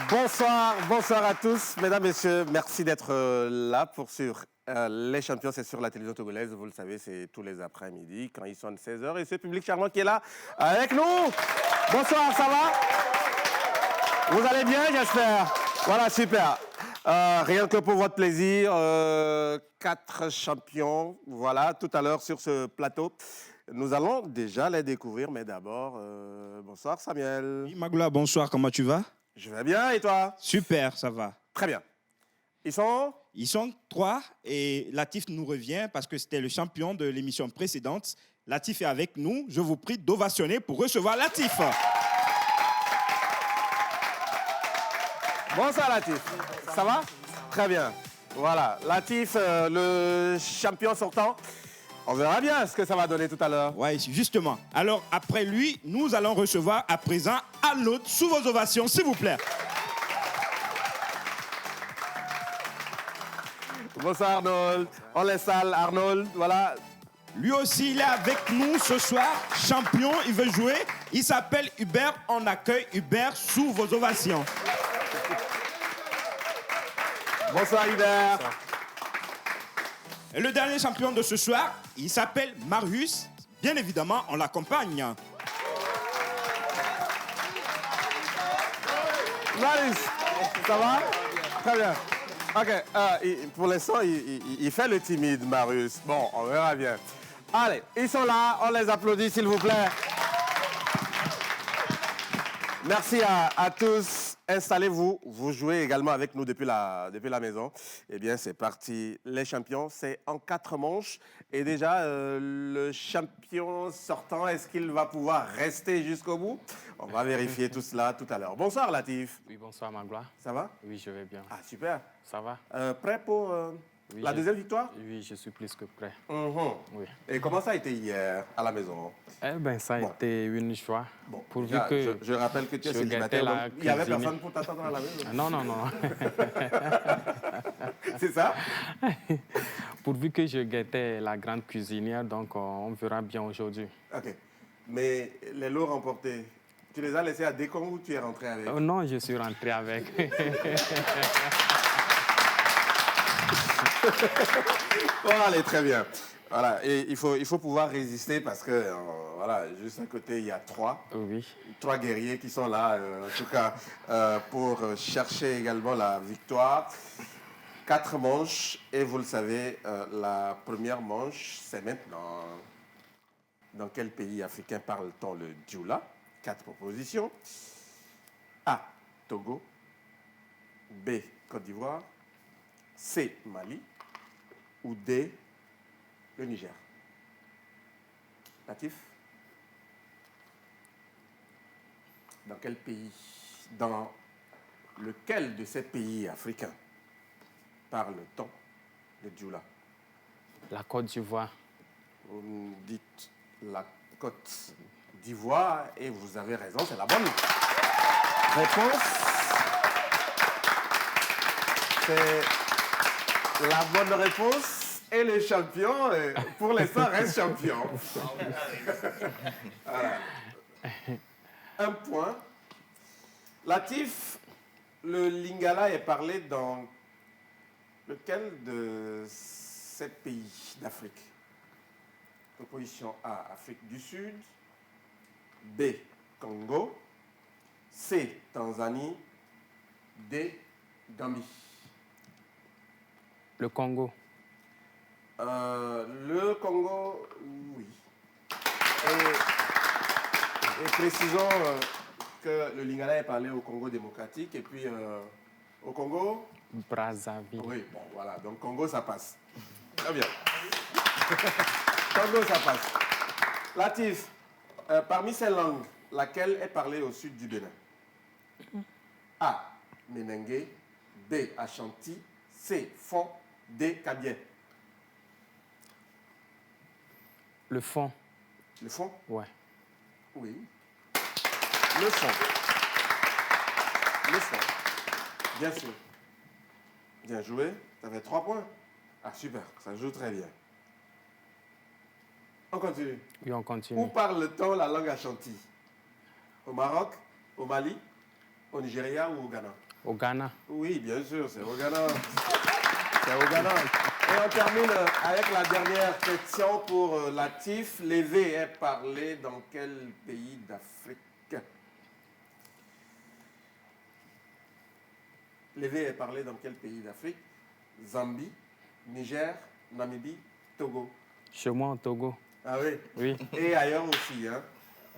Bonsoir à tous. Mesdames, Messieurs, merci d'être là pour sur Les Champions. C'est sur la télévision togolaise, vous le savez, c'est tous les après-midi quand il sonne 16h. Et ce public charmant qui est là avec nous. Bonsoir, ça va? Vous allez bien, j'espère? Voilà, super. Rien que pour votre plaisir, 4 champions, voilà, tout à l'heure sur ce plateau. Nous allons déjà les découvrir, mais d'abord, bonsoir Samuel. Oui, Magloire, bonsoir, comment tu vas? Je vais bien, et toi? Super, ça va. Très bien. Ils sont 3 et Latif nous revient parce que c'était le champion de l'émission précédente. Latif est avec nous. Je vous prie d'ovationner pour recevoir Latif. Bonsoir Latif. Ça va? Très bien. Voilà, Latif, le champion sortant. On verra bien ce que ça va donner tout à l'heure. Oui, justement. Alors, après lui, nous allons recevoir à présent Arnaud sous vos ovations, s'il vous plaît. Bonsoir Arnold. On laisse salle, Arnold, voilà. Lui aussi, il est avec nous ce soir. Champion, il veut jouer. Il s'appelle Hubert. On accueille Hubert sous vos ovations. Bonsoir Hubert. Et le dernier champion de ce soir, il s'appelle Marius. Bien évidemment, on l'accompagne. Marius, ça va? Très bien. Ok, pour l'instant, il fait le timide, Marius. Bon, on verra bien. Allez, ils sont là, on les applaudit, s'il vous plaît. Merci à tous. Installez-vous. Vous jouez également avec nous depuis la maison. Eh bien, c'est parti. Les champions, c'est en 4 manches. Et déjà, le champion sortant, est-ce qu'il va pouvoir rester jusqu'au bout? On va vérifier tout cela tout à l'heure. Bonsoir, Latif. Oui, bonsoir, Magloire. Ça va? Oui, je vais bien. Ah, super. Ça va? Prêt pour Oui, la deuxième victoire? Oui, je suis plus que prêt. Oui. Et comment ça a été hier à la maison? Eh bien, ça a été une joie. Bon, pourvu déjà, que je rappelle que tu es je célibataire, gâtais donc il n'y avait personne pour t'attendre à la maison. Non, non, non. C'est ça? Pourvu que je guettais la grande cuisinière, donc on verra bien aujourd'hui. Ok. Mais les lots remportés, tu les as laissés à Décon ou tu es rentré avec? Non, je suis rentré avec. Bon, allez, très bien. Voilà, et il faut pouvoir résister parce que, voilà, juste à côté, il y a 3 guerriers qui sont là, en tout cas, pour chercher également la victoire. 4 manches, et vous le savez, la première manche, c'est maintenant. Dans quel pays africain parle-t-on le dioula? 4 propositions. A, Togo. B, Côte d'Ivoire. C, Mali. Ou D, le Niger. Latif? Dans quel pays, dans lequel de ces pays africains parle-t-on le dioula? La Côte d'Ivoire. Vous me dites la Côte d'Ivoire et vous avez raison, c'est la bonne réponse. C'est la bonne réponse. Et le champion, pour l'instant, reste champion. Voilà. 1 point. Latif, le lingala est parlé dans lequel de ces pays d'Afrique? Proposition A, Afrique du Sud. B, Congo. C, Tanzanie. D, Gambie. Le Congo. Le Congo, oui. Et précisons que le lingala est parlé au Congo démocratique et puis au Congo Brazzaville. Oui, bon, voilà. Donc Congo, ça passe. Très bien. Congo, ça passe. Latif, parmi ces langues, laquelle est parlée au sud du Bénin? A, Menengue. B, Ashanti. C, Fon. D, Kabien. Le fond. Le fond? Ouais. Oui. Le fond. Le fond. Bien sûr. Bien joué. Ça fait 3 points. Ah, super. Ça joue très bien. On continue. Oui, on continue. Où parle-t-on la langue ashanti? Au Maroc? Au Mali? Au Nigeria ou au Ghana? Au Ghana. Oui, bien sûr, c'est au Ghana. C'est au Ghana. Et on termine avec la dernière question pour Latif. L'évé est parlé dans quel pays d'Afrique? L'évé est parlé dans quel pays d'Afrique? Zambie, Niger, Namibie, Togo. Chez moi, au Togo. Ah oui? Oui. Et ailleurs aussi, hein?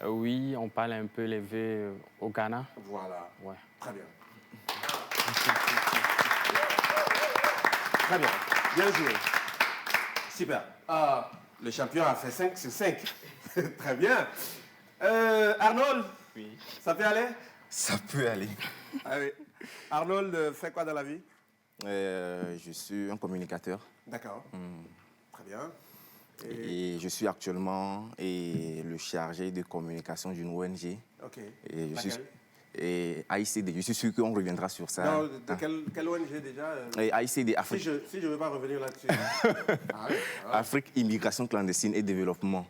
Oui, on parle un peu l'évé au Ghana. Voilà. Ouais. Très bien. Très bien. Bien joué. Super. Le champion a fait 5 sur 5. Très bien. Arnold? Oui. Ça peut aller? Ça peut aller. Ah oui. Arnold fait quoi dans la vie? Je suis un communicateur. D'accord. Très bien. Et je suis actuellement le chargé de communication d'une ONG. Ok. Et je suis, Laquelle? et AICD, je suis sûr qu'on reviendra sur ça. Non, de quelle ONG déjà? Et AICD, Si Afrique, je ne veux pas revenir là-dessus. Ah oui. Afrique, Immigration clandestine et Développement.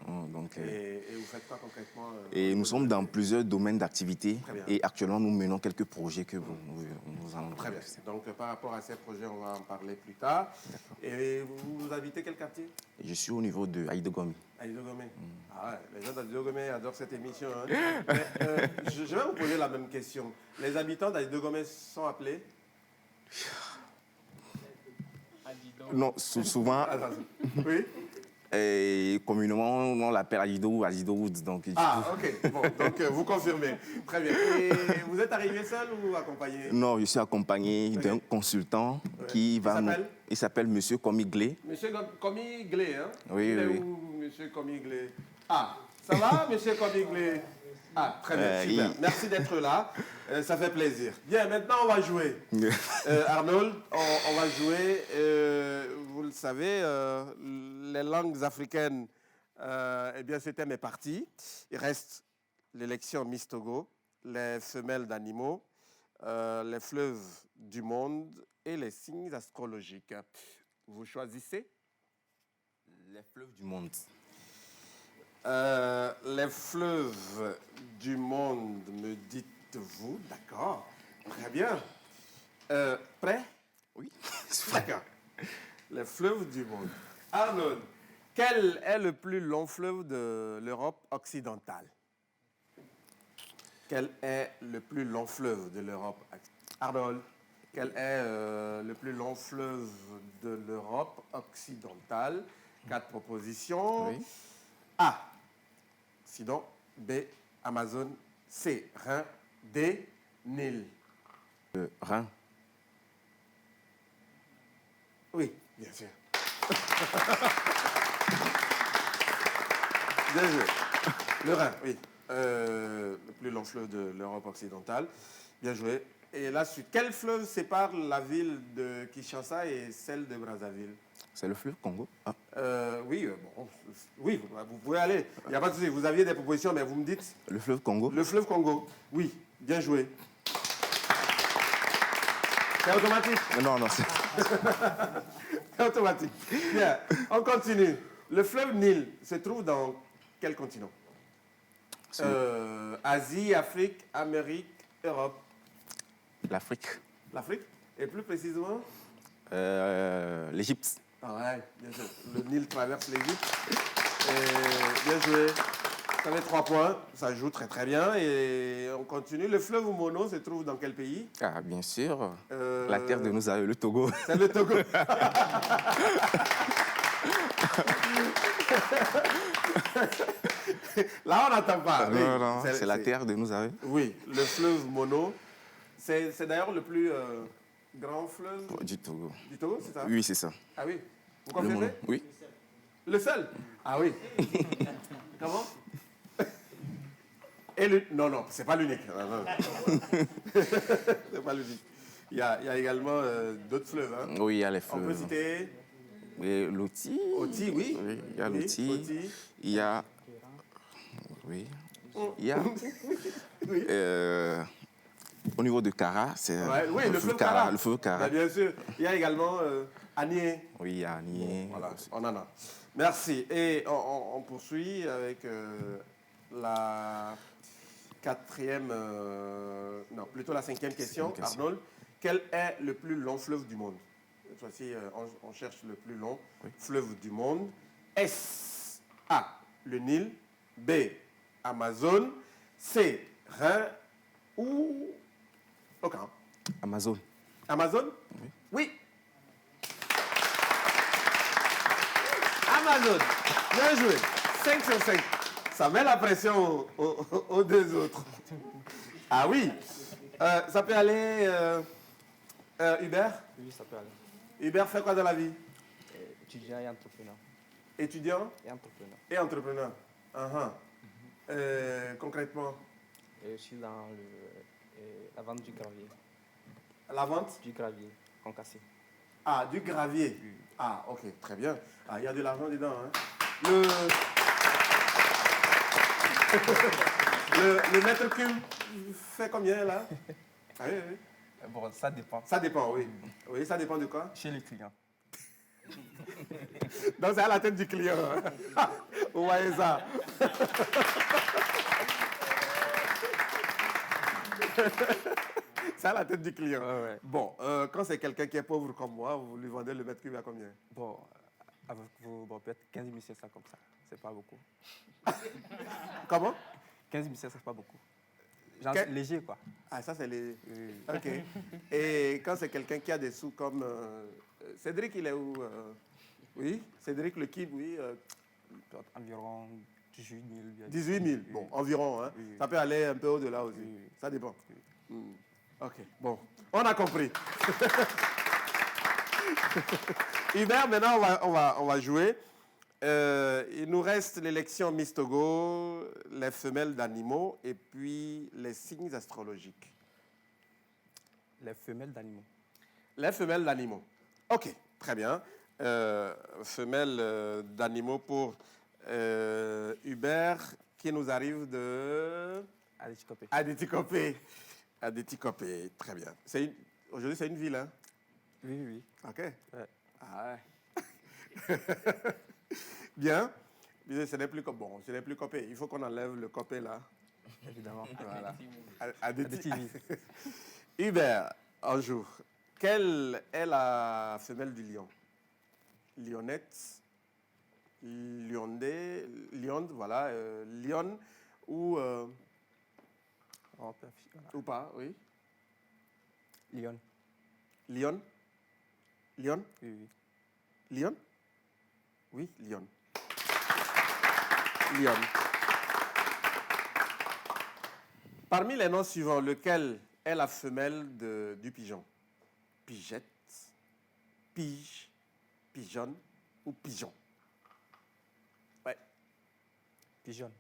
Donc, Et vous faites quoi concrètement? et nous sommes dans plusieurs domaines d'activité. Très bien. Et actuellement, nous menons quelques projets que nous allons Très bien. voir. Donc, par rapport à ces projets, on va en parler plus tard. Et vous habitez quel quartier? Je suis au niveau de Aïdogomi. Aïdogomé. Ah ouais, les gens d'Aïdogomé adorent cette émission. Hein. Mais, je vais vous poser la même question. Les habitants d'Aïdogomé sont appelés? Non, souvent, Oui? communément, on l'appelle Aïdo ou Aïdo Woods. Donc, Ok. Bon, donc vous confirmez. Très bien. Et vous êtes arrivé seul ou accompagné? Non, je suis accompagné d'un consultant qui va nous... Il s'appelle Monsieur Comiglé. Monsieur Comiglé, hein? Oui, Il est oui. où, Monsieur Comiglé? Ah, ça va, Monsieur Comiglé? Ah, très bien, super. Merci d'être là. Ça fait plaisir. Bien, maintenant, on va jouer. Arnold, on va jouer. Vous le savez, les langues africaines, eh bien, ce thème est parti. Il reste l'élection Miss Togo, les femelles d'animaux, les fleuves du monde et les signes astrologiques. Vous choisissez? Les fleuves du monde. Les fleuves du monde, me dites-vous? D'accord. Très bien. Prêt? Oui. D'accord. Les fleuves du monde. Arnold, quel est le plus long fleuve de l'Europe occidentale? Quel est le plus long fleuve de l'Europe occidentale? Arnold, quel est le plus long fleuve de l'Europe occidentale? 4 propositions. Oui. A. Sidon. B. Amazon. C. Rhin. D. Nil. Rhin. Oui, bien sûr. Bien joué. Le Rhin, oui. Le plus long fleuve de l'Europe occidentale. Bien joué. Et là, quel fleuve sépare la ville de Kinshasa et celle de Brazzaville? C'est le fleuve Congo. Ah. Oui, bon, oui, vous pouvez aller. Il n'y a pas de souci. Vous aviez des propositions, mais vous me dites? Le fleuve Congo. Le fleuve Congo. Oui, bien joué. C'est automatique. Non, non, c'est... C'est automatique. Bien, on continue. Le fleuve Nil se trouve dans quel continent? Asie, Afrique, Amérique, Europe. L'Afrique. L'Afrique? Et plus précisément? L'Égypte. Ah ouais, bien sûr. Le Nil traverse l'Égypte. Bien joué. Ça fait 3 points. Ça joue très très bien. Et on continue. Le fleuve Mono se trouve dans quel pays? Ah, bien sûr. La terre de nos aïeux, le Togo. C'est le Togo. Là, on n'entend pas. Oui. Non, non, c'est la terre de nos aïeux. Oui, le fleuve Mono. C'est d'ailleurs le plus grand fleuve Du Togo. du Togo, c'est ça? Oui, c'est ça. Ah oui. Vous Le confirmez? Mono. Oui. Le seul? Ah oui. Comment? Et le... Non, non, c'est pas l'unique. Non, non. C'est pas l'unique. Il y a également d'autres fleuves. Hein? Oui, il y a les On fleuves. peut citer L'Oti. Oti, oui. Oui, il y a Oui, l'Oti. Oti. Il y a... Oui. Il y a... Oui. Au niveau de Kara, c'est Ouais, oui, le fleuve Kara. Le fleuve Kara. Ben, bien sûr. Il y a également Anié. Oui, il y a Nié. Voilà, on en a. Merci. Et on poursuit avec non, plutôt la cinquième question. Arnold, quel est le plus long fleuve du monde? Cette fois-ci, on cherche le plus long fleuve du monde. S. A. Le Nil. B. Amazon. C. Rhin. Ou aucun. Amazon. Amazon? Oui. Amazon. Bien joué. 5 sur 5. Ça met la pression aux deux autres. Ah oui. Ça peut aller, Hubert? Oui, ça peut aller. Hubert fait quoi dans la vie? Étudiant et entrepreneur. Étudiant Et entrepreneur. et entrepreneur. Concrètement? Et je suis dans la vente du gravier. La vente? Du gravier concassé. Ah, du gravier. Ah, ok, très bien. Ah, il y a de l'argent dedans. Hein. Le mètre cube fait combien là? Ah, oui, oui. Bon, ça dépend. Ça dépend, oui. Oui, ça dépend de quoi? Chez les clients. Donc c'est à la tête du client. Hein. Vous voyez ça? C'est à la tête du client. Ouais. Bon, quand c'est quelqu'un qui est pauvre comme moi, vous lui vendez le mètre cube à combien? Bon, avec vous, peut-être 15 500 comme ça. C'est pas beaucoup. Comment? 15 500, c'est pas beaucoup. Genre léger, quoi. Ah, ça c'est les... Ok. Et quand c'est quelqu'un qui a des sous comme... Cédric, il est où? Oui, Cédric le Kid, oui. Environ 18 000. 18 000, bon, environ. Hein. Oui. Ça peut aller un peu au-delà aussi. Oui. Ça dépend. Ok, bon, on a compris. Hubert, maintenant on va jouer. Il nous reste l'élection Miss Togo, les femelles d'animaux et puis les signes astrologiques. Les femelles d'animaux. Les femelles d'animaux. Ok, très bien. Femelles d'animaux pour Hubert qui nous arrive de... Adéticopé. Adéticopé, très bien. Aujourd'hui, c'est une ville, hein? Oui. Ok. Ouais. Ah ouais. Bien. Ce n'est plus bon, ce n'est plus copé. Il faut qu'on enlève le copé là. Évidemment. Voilà. Adétivi. Hubert, un jour, quelle est la femelle du lion? Lionnette, liondé, lionde, voilà, lionne ou ou pas, oui. Lyon. Lyon? Lyon? Oui. Lyon? Oui, Lyon. Lyon. Parmi les noms suivants, lequel est la femelle du pigeon? Pigette, pige, pigeonne ou pigeon? Ouais. Pigeon.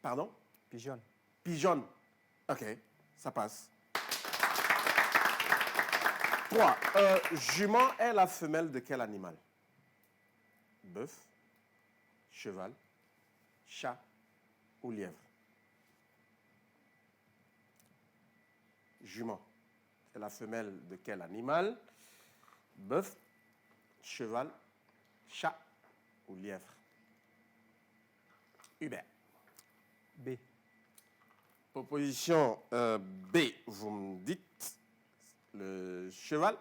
Pardon? Pigeon. Pigeonne. Ok, ça passe. 3. Jument est la femelle de quel animal? Bœuf, cheval, chat ou lièvre? Jument, c'est la femelle de quel animal? Bœuf, cheval, chat ou lièvre? Hubert. B. Proposition B, vous me dites le cheval,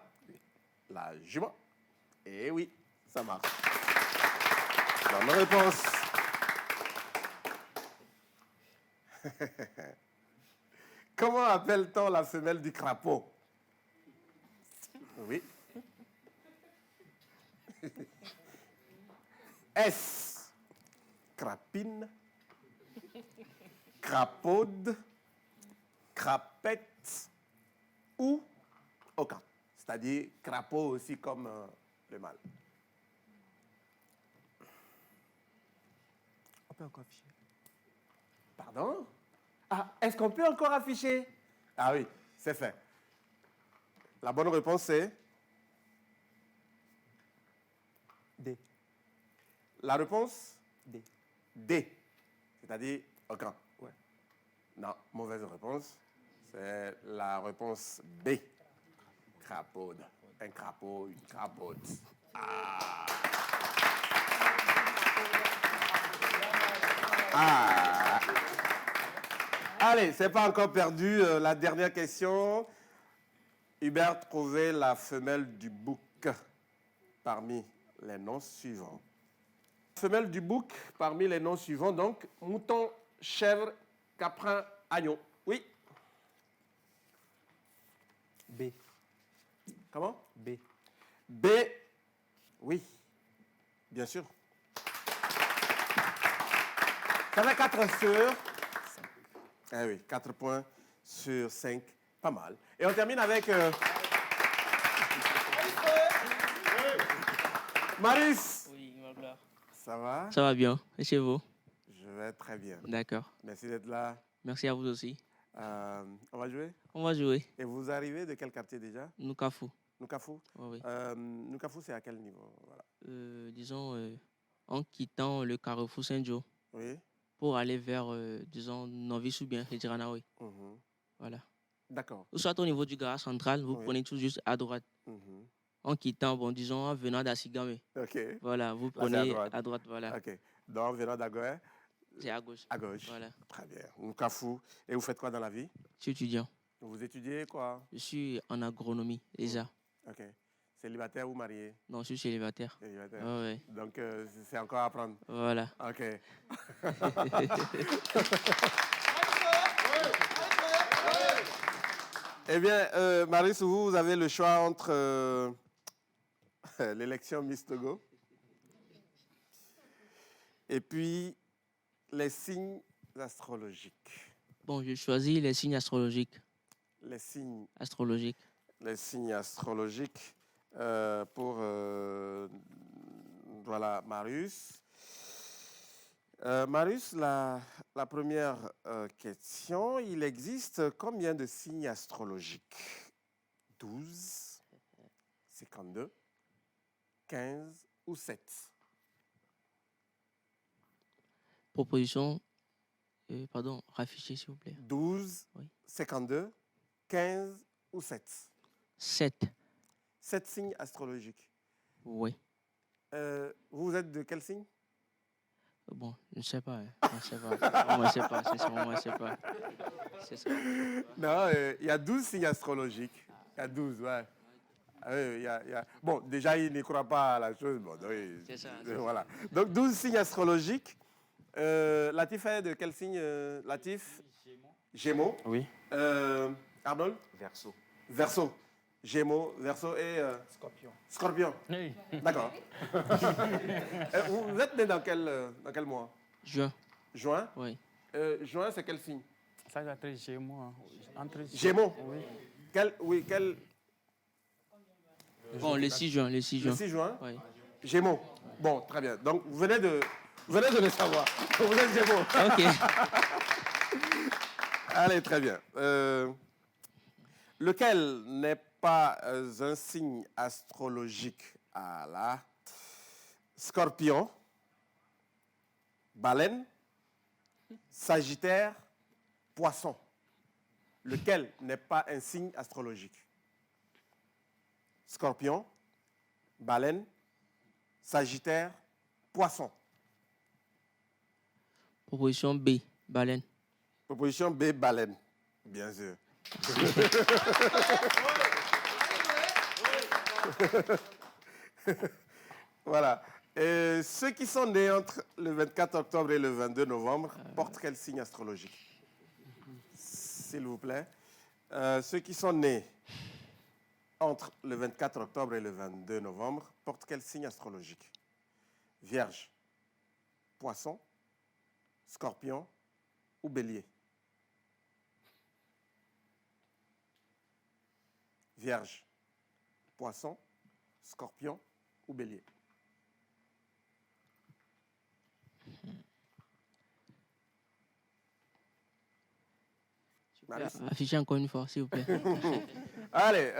la jument. Et oui, ça marche. Bonne réponse. Comment appelle-t-on la femelle du crapaud? Oui. S. Crapine. Crapaude. Crapette. Ou aucun. C'est-à-dire crapaud aussi comme le mâle. On peut encore afficher. Pardon? Ah, est-ce qu'on peut encore afficher? Ah oui, c'est fait. La bonne réponse c'est D. la réponse D. D. C'est-à-dire aucun. Ouais. Non, mauvaise réponse. C'est la réponse B. Crapaude. Un crapaud, une crapaude. Ah. Ah. Allez, c'est pas encore perdu. La dernière question. Hubert, trouvez la femelle du bouc parmi les noms suivants. Femelle du bouc parmi les noms suivants, donc mouton, chèvre, caprin, agneau. Oui. B. Comment? B. B. Oui. Bien sûr. Ça fait 4 sur 5. Eh oui, 4 points sur 5. Pas mal. Et on termine avec... Marius. Oui, Magla. Ça va? Ça va bien. Et chez vous? Je vais très bien. D'accord. Merci d'être là. Merci à vous aussi. On va jouer? On va jouer. Et vous arrivez de quel quartier déjà? Noukafou. Noukafou? Oui. Noukafou, c'est à quel niveau? Voilà. Disons, en quittant le carrefour Saint-Jo Oui. pour aller vers, disons, Novice ou bien Hedjiranaoui. Mhm. Voilà. D'accord. Ou soit au niveau du garage central, vous Oui. prenez tout juste à droite. Mhm. En quittant, bon, disons, en venant d'Assigame. OK. Voilà, vous Là, c'est à prenez droite. à droite, voilà. OK. Donc, venant d'Agoé, C'est à gauche. à gauche. Voilà. Très bien. Noukafou. Et vous faites quoi dans la vie? Je suis étudiant. Vous étudiez quoi? Je suis en agronomie, déjà. OK. Célibataire ou marié? Non, je suis célibataire. Célibataire. Ah ouais. Donc, c'est encore à apprendre. Voilà. OK. Eh bien, Marius, vous avez le choix entre l'élection Miss Togo et puis les signes astrologiques. Bon, je choisis les signes astrologiques. Les signes astrologiques pour voilà, Marius. Marius, la première question, il existe combien de signes astrologiques? 12, 52, 15 ou 7? Proposition, pardon, raffichez s'il vous plaît. 12, Oui. 52, 15 ou 7? 7. 7 signes astrologiques. Oui. Vous êtes de quel signe? Bon, je ne sais pas. Je ne sais pas. Moi, je ne sais pas. Sincèrement, moi, je ne sais pas. C'est ça. Non, il y a 12 signes astrologiques. Il y a 12, ouais. Ah oui, il y a... Bon, déjà, il ne croit pas à la chose. Bon, donc, C'est ça. voilà. Donc, 12 signes astrologiques. Latif est de quel signe, Latif? Gémeaux. Oui. Arnold? Verseau. Verseau. Gémeaux, Verseau et... Scorpion. Scorpion. Oui. D'accord. Vous êtes né dans quel mois? Juin. Juin? Oui. Juin, c'est quel signe? Ça doit être Gémeaux. Hein. Entre Gémeaux? Oui. Quel... Bon, le 6 juin. Le 6 Le juin. 6 juin? Oui. Gémeaux. Bon, très bien. Donc, vous venez de le savoir. Vous êtes Gémeaux. OK. Allez, très bien. Lequel n'est pas un signe astrologique? Ah là. Scorpion, baleine, Sagittaire, poisson. Lequel n'est pas un signe astrologique? Scorpion, baleine, Sagittaire, poisson. Proposition B, baleine. Proposition B, baleine. Bien sûr. Voilà. Et ceux qui sont nés entre le 24 octobre et le 22 novembre portent quel signe astrologique? S'il vous plaît. Ceux qui sont nés entre le 24 octobre et le 22 novembre portent quel signe astrologique? Vierge, Poisson, Scorpion ou Bélier? Vierge, Poisson, Scorpion ou Bélier? Affichez encore une fois, s'il vous plaît. Allez,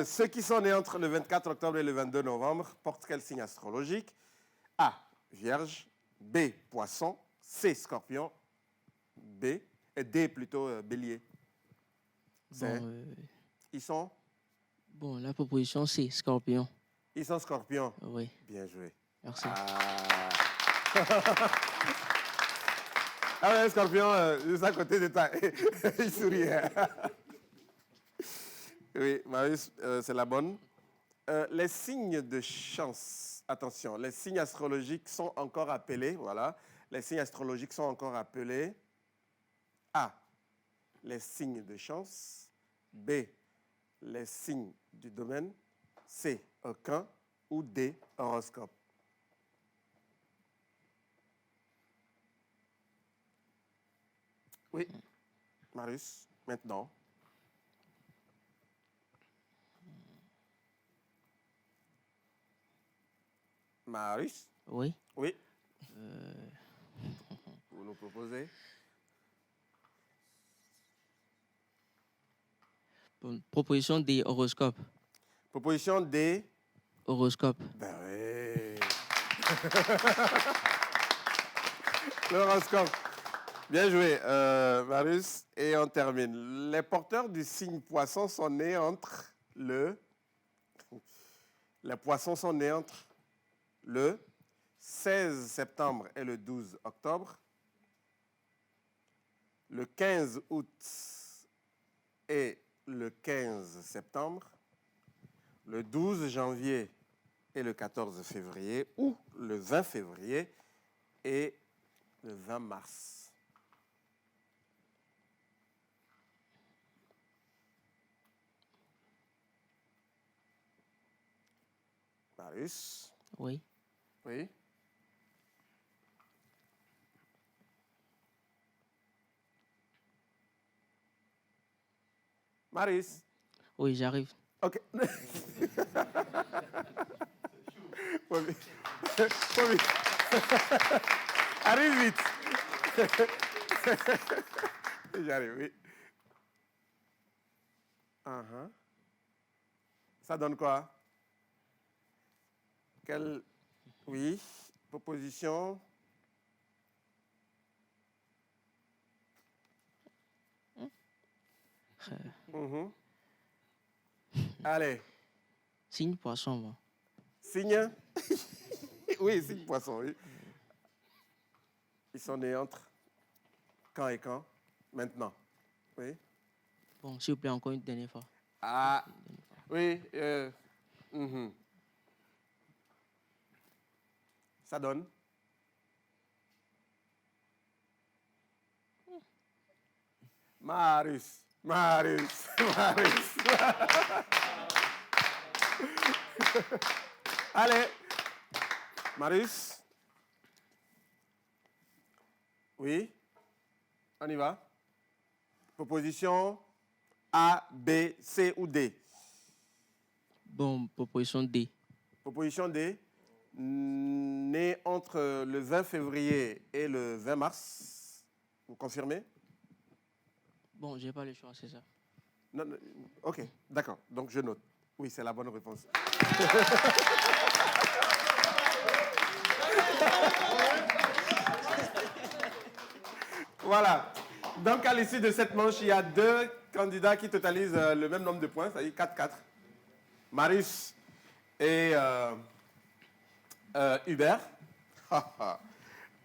ceux qui sont nés entre le 24 octobre et le 22 novembre portent quel signe astrologique? A, Vierge, B, Poisson, C, Scorpion, B, et D plutôt Bélier. Bon, Ils sont? bon, la proposition c'est Scorpion. Ils sont Scorpions. Oui, Bien joué. merci. Ah. Ah ouais, Scorpion, juste à côté de toi. Il sourit. Oui, Marius, c'est la bonne. Les signes de chance, attention, les signes astrologiques sont encore appelés, voilà, les signes astrologiques sont encore appelés A, les signes de chance, B, les signes du domaine, C, aucun, ou D, horoscope. Oui, Marius, maintenant. Marius? Oui. Oui. Vous nous proposez? Bon, proposition des horoscopes. Proposition D. Horoscope. Ben oui. L'horoscope. Bien joué, Marius. Et on termine. Les porteurs du signe poisson sont nés entre le... Les poissons sont nés entre le 16 septembre et le 12 octobre, le 15 août et le 15 septembre, le 12 janvier et le 14 février, ou le 20 février et le 20 mars. Marius? Oui. Oui. Marius? Oui, j'arrive. OK. Faut vite. Faut vite. Arrive vite. J'arrive, oui. Uh-huh. Ça donne quoi? Quelle... Oui. Proposition. Mhm. Allez. Signe poisson, moi. Signe. Oui, signe poisson, oui. Ils sont nés entre quand et quand? Maintenant. Oui. Bon, s'il vous plaît, encore une dernière fois. Ah. Oui. Mhm. Ça donne? Marius. Marius. Marius. Allez. Marius. Oui. On y va. Proposition A, B, C ou D. Bon, proposition D. Proposition D. Né entre le 20 février et le 20 mars. Vous confirmez? Bon, j'ai pas le choix, c'est ça. Non, non, ok, d'accord. Donc je note. Oui, c'est la bonne réponse. Voilà. Donc à l'issue de cette manche, il y a deux candidats qui totalisent le même nombre de points, c'est-à-dire 4-4. Marius et Hubert.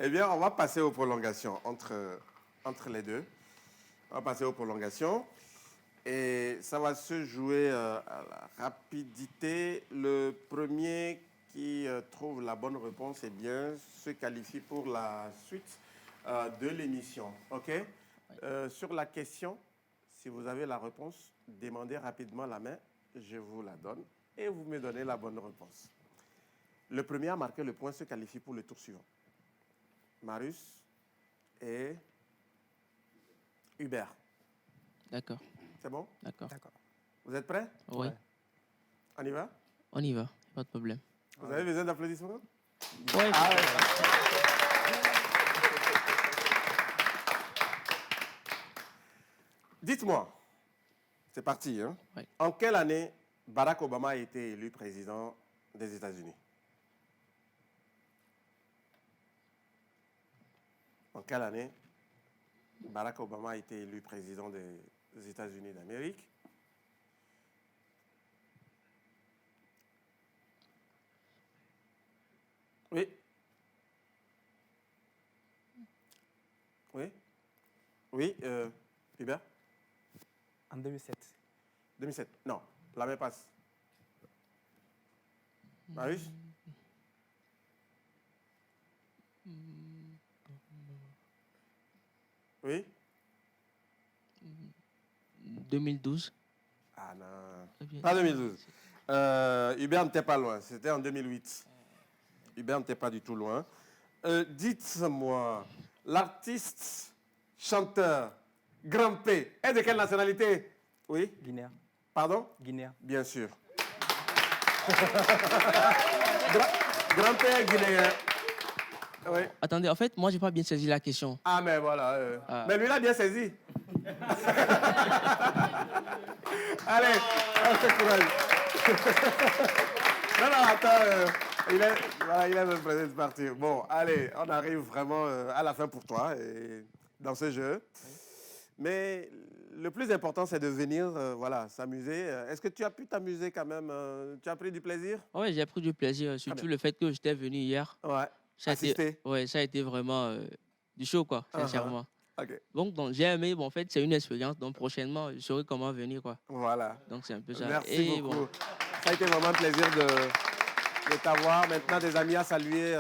Eh bien, on va passer aux prolongations entre les deux. On va passer aux prolongations. Et ça va se jouer à la rapidité. Le premier qui trouve la bonne réponse, eh bien, se qualifie pour la suite de l'émission. OK? Sur la question, si vous avez la réponse, demandez rapidement la main. Je vous la donne et vous me donnez la bonne réponse. Le premier à marquer le point se qualifie pour le tour suivant. Marius et Hubert. D'accord. C'est bon? D'accord. Vous êtes prêts? Oui. On y va? On y va, pas de problème. Vous avez besoin d'applaudissements? Oui. Ah ouais. Dites-moi, c'est parti, hein? Oui. En quelle année Barack Obama a été élu président des États-Unis? En quelle année Barack Obama a été élu président des États-Unis d'Amérique? Oui. Oui. Oui, Hubert? En 2007. 2007. Non, la main passe. Marius? Oui? 2012. Ah non. Très bien. Pas 2012. Hubert n'était pas loin, c'était en 2008. Hubert n'était pas du tout loin. Dites-moi, l'artiste, chanteur, Grand P, est de quelle nationalité? Oui? Guinéen. Pardon? Guinéen. Bien sûr. Grand P est guinéen. Oui. Attendez, en fait, moi, j'ai pas bien saisi la question. Ah, mais voilà. Ah. Mais lui, il a bien saisi. Allez, on se courage. Non, non, attends. Il est même prêt de partir. Bon, allez, on arrive vraiment à la fin pour toi et dans ce jeu. Mais le plus important, c'est de venir voilà, s'amuser. Est-ce que tu as pu t'amuser quand même? Tu as pris du plaisir? Oui, j'ai pris du plaisir, surtout le fait que j'étais venu hier. Ouais. Ça a été, Assister? ouais, ça a été vraiment du show, quoi, sincèrement. OK. Donc j'ai aimé. Bon, en fait, c'est une expérience. Donc, prochainement, je saurai comment venir, quoi. Voilà. Donc, c'est un peu ça. Merci Et beaucoup. bon, Ça a été vraiment un plaisir de t'avoir. Maintenant, des amis à saluer,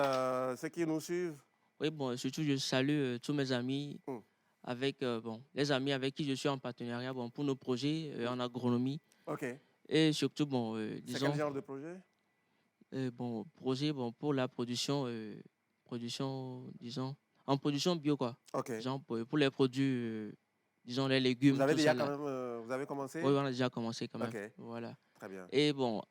ceux qui nous suivent. oui, bon, surtout, je salue tous mes amis, avec bon, les amis avec qui je suis en partenariat bon, pour nos projets en agronomie. OK. Et surtout, bon, C'est disons, quel genre de projet? bon, projet bon, pour la production, disons, en production bio, quoi. OK. Disons, pour les produits, disons, les légumes. Vous avez tout déjà ça, quand là. même, vous avez commencé? Oui, on a déjà commencé quand même. OK. Voilà. Très bien. Et bon,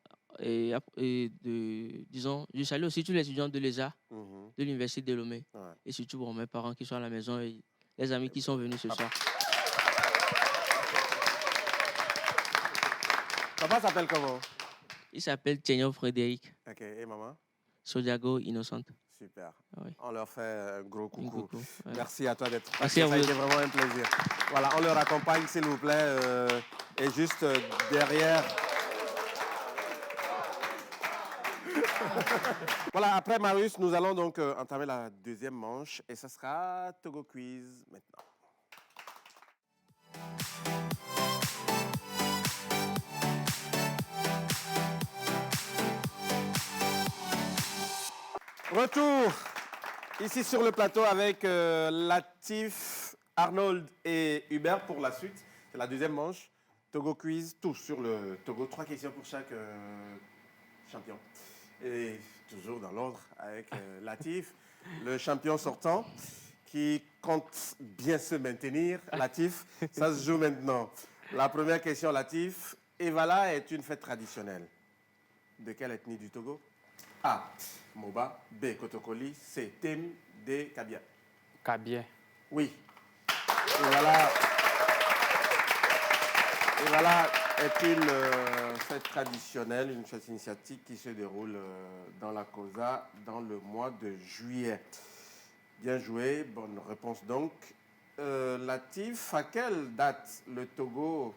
disons, je salue aussi tous les étudiants de l'ESA, de l'Université de Lomé. Ouais. Et surtout bon, mes parents qui sont à la maison et les amis qui sont venus ce soir. Papa s'appelle comment? Il s'appelle Tchénion Frédéric OK. Et maman? Sodiago Innocente. Super. Oui. On leur fait un gros coucou. Un coucou, ouais. Merci à toi d'être passé. Merci à Ça a vous. été vraiment un plaisir. Voilà, on leur accompagne, s'il vous plaît. Et juste derrière. Voilà, après Marius, nous allons donc entamer la deuxième manche. Et ce sera Togo Quiz maintenant. Retour ici sur le plateau avec Latif, Arnold et Hubert pour la suite. C'est la deuxième manche. Togo Quiz, tout sur le Togo. 3 questions pour chaque champion. Et toujours dans l'ordre avec Latif, le champion sortant qui compte bien se maintenir. Latif, ça se joue maintenant. La première question, Latif. Evala est une fête traditionnelle. De quelle ethnie du Togo? A. Moba. B. Kotokoli. C. Tem. D. Kabia. Kabia. Oui. Et voilà est une fête traditionnelle, une fête initiatique qui se déroule dans la Kosa dans le mois de juillet. Bien joué, bonne réponse donc. Latif, à quelle date le Togo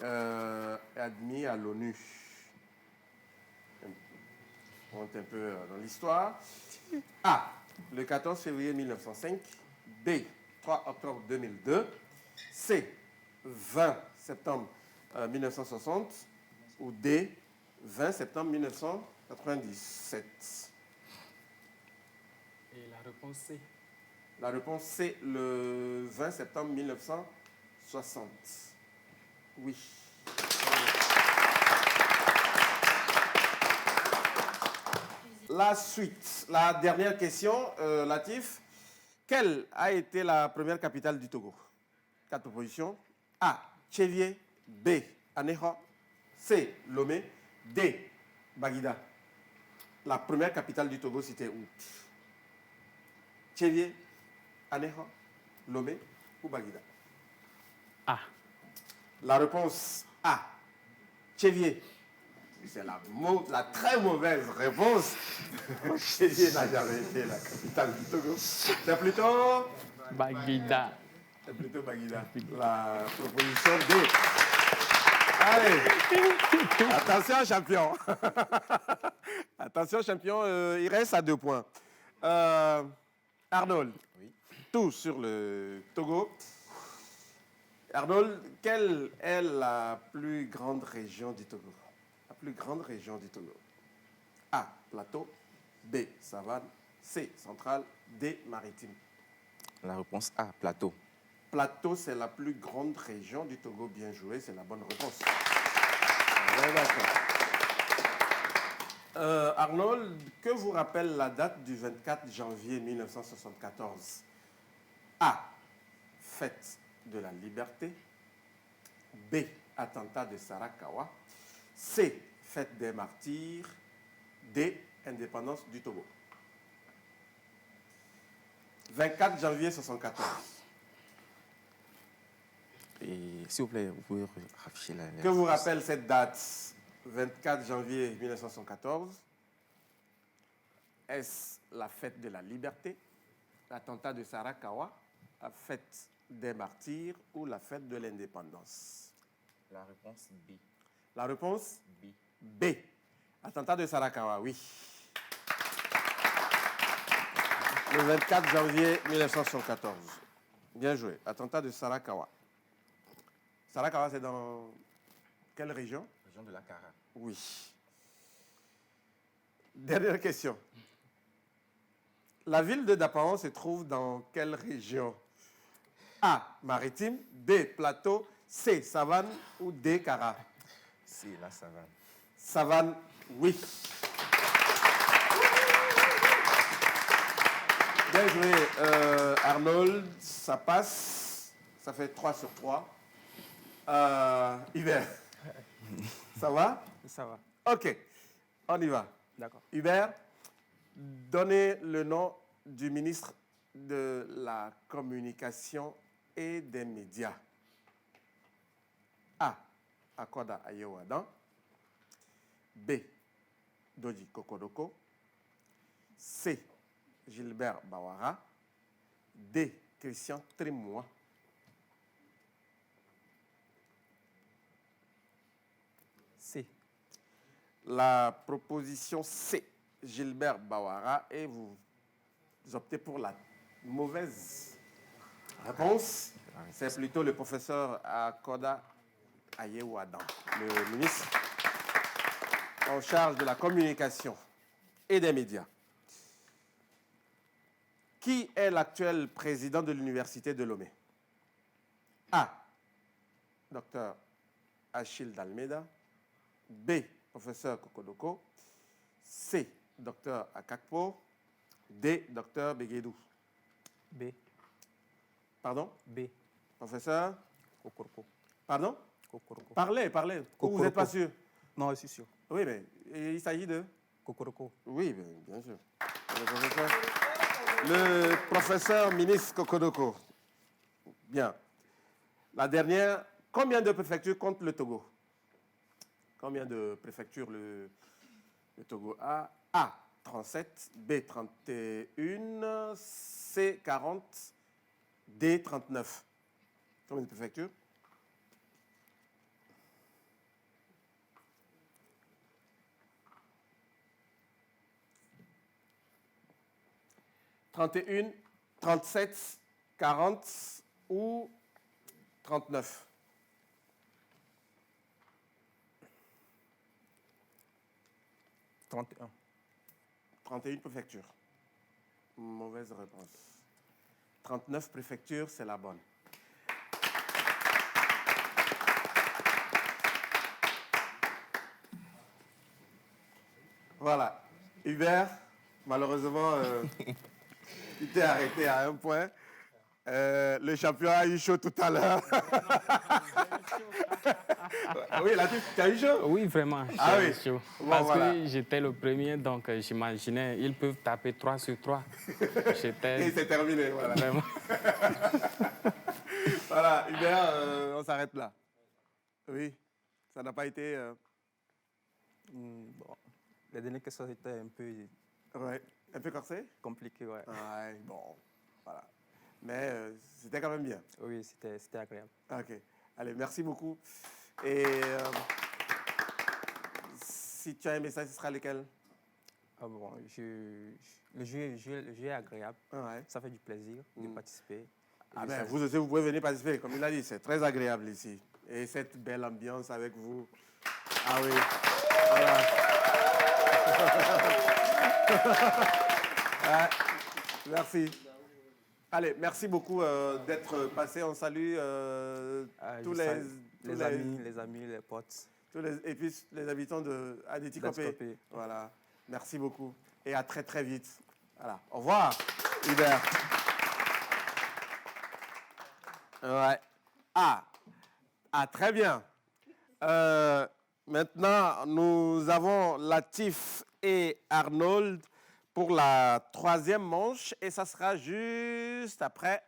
est admis à l'ONU? On monte un peu dans l'histoire. A. Le 14 février 1905. B. 3 octobre 2002. C. 20 septembre 1960. Ou D. 20 septembre 1997. Et la réponse C. La réponse C. Le 20 septembre 1960. Oui. La suite, la dernière question, Latif. Quelle a été la première capitale du Togo? 4 propositions. A. Tchévié. B. Anéha. C. Lomé. D. Baguida. La première capitale du Togo, c'était où? Tchévié, Anéha, Lomé ou Baguida? A. La réponse A. Tchévié. C'est la très mauvaise réponse. Tchévié n'a jamais été la capitale du Togo. C'est plutôt... Baguida. C'est plutôt Baguida. La proposition D. Allez. Attention, champion. Attention, champion. Il reste à 2 points. Arnold. Oui. tout sur le Togo. Arnold, quelle est la plus grande région du Togo? La plus grande région du Togo. A, plateau. B, savane. C, centrale. D, maritime. La réponse A, plateau. Plateau, c'est la plus grande région du Togo. Bien joué, c'est la bonne réponse. Ouais, d'accord. Arnold, que vous rappelle la date du 24 janvier 1974? A, fête de la liberté. B, attentat de Sarakawa. C, fête des martyrs. D, indépendance du Togo. 24 janvier 1974. Et s'il vous plaît, vous pouvez afficher la... Que vous rappelle cette date? 24 janvier 1974. Est-ce la fête de la liberté, l'attentat de Sarakawa, la fête des martyrs ou la fête de l'indépendance? La réponse B. La réponse B. B. Attentat de Sarakawa, oui. Le 24 janvier 1974. Bien joué. Attentat de Sarakawa. Sarakawa, c'est dans quelle région? Région de la Kara. Oui. Dernière question. La ville de Dapaon se trouve dans quelle région? A, maritime. B, plateau. C, savane ou D, Kara? C'est la savane. Savane, oui. Bien joué, Arnold. Ça passe. Ça fait 3 sur 3. Hubert, ça va? Ça va. Ok, on y va. D'accord. Hubert, donnez le nom du ministre de la Communication et des Médias. A, Akoda Ayewadan. B, Doji Kokodoko. C, Gilbert Bawara. D, Christian Trémois. C. La proposition C, Gilbert Bawara, et vous optez pour la mauvaise réponse. C'est plutôt le professeur Akoda Ayewadan, le ministre en charge de la communication et des médias. Qui est l'actuel président de l'université de Lomé? A, Dr Achille Dalmeda. B, professeur Kokodoko. C, docteur Akakpo. D, docteur Begedou. B. Pardon? B. Professeur? Kokoroko. Pardon? Kokoroko. Parlez. Ou vous Kokoroko. n'êtes pas sûr? Non, je suis sûr. Oui, mais il s'agit de? Kokoroko. Oui, bien sûr. Le professeur ministre Kokodoko. Bien. La dernière, combien de préfectures compte le Togo? Combien de préfectures le Togo a? A, 37, B, 31, C, 40, D, 39. Combien de préfectures? « 31, 37, 40 ou 39. 31. 31 préfectures. Mauvaise réponse. 39 préfectures, c'est la bonne. Voilà. Hubert, malheureusement, il t'est arrêté à un point. Le champion a eu chaud tout à l'heure. Oui, là, tu as eu chaud? Oui, vraiment. Ah oui. Chaud. Bon, Parce voilà. que j'étais le premier, donc j'imaginais, ils peuvent taper 3 sur 3. Et J'étais c'est terminé, voilà. vraiment... Voilà, Hubert, on s'arrête là. Oui, ça n'a pas été... Bon. Les dernières questions étaient un peu ouais, un peu corsé? compliquées, ouais. Ouais, bon, voilà. Mais c'était quand même bien. Oui, c'était agréable. Ok, allez, merci beaucoup. Et si tu as un message, ce sera lequel? Bon, le jeu est agréable. Ouais. Ça fait du plaisir de participer. Ah ben, vous aussi, vous pouvez venir participer. Comme il a dit, c'est très agréable ici. Et cette belle ambiance avec vous. Ah oui. Voilà. Ouais. Merci. Allez, merci beaucoup d'être passé. On salue tous les amis, les potes. Et puis les habitants de Adéti-Copé. Voilà. Merci beaucoup. Et à très très vite. Voilà. Au revoir, Hubert. Ouais. Très bien. Maintenant, nous avons Latif et Arnold pour la troisième manche et ça sera juste après.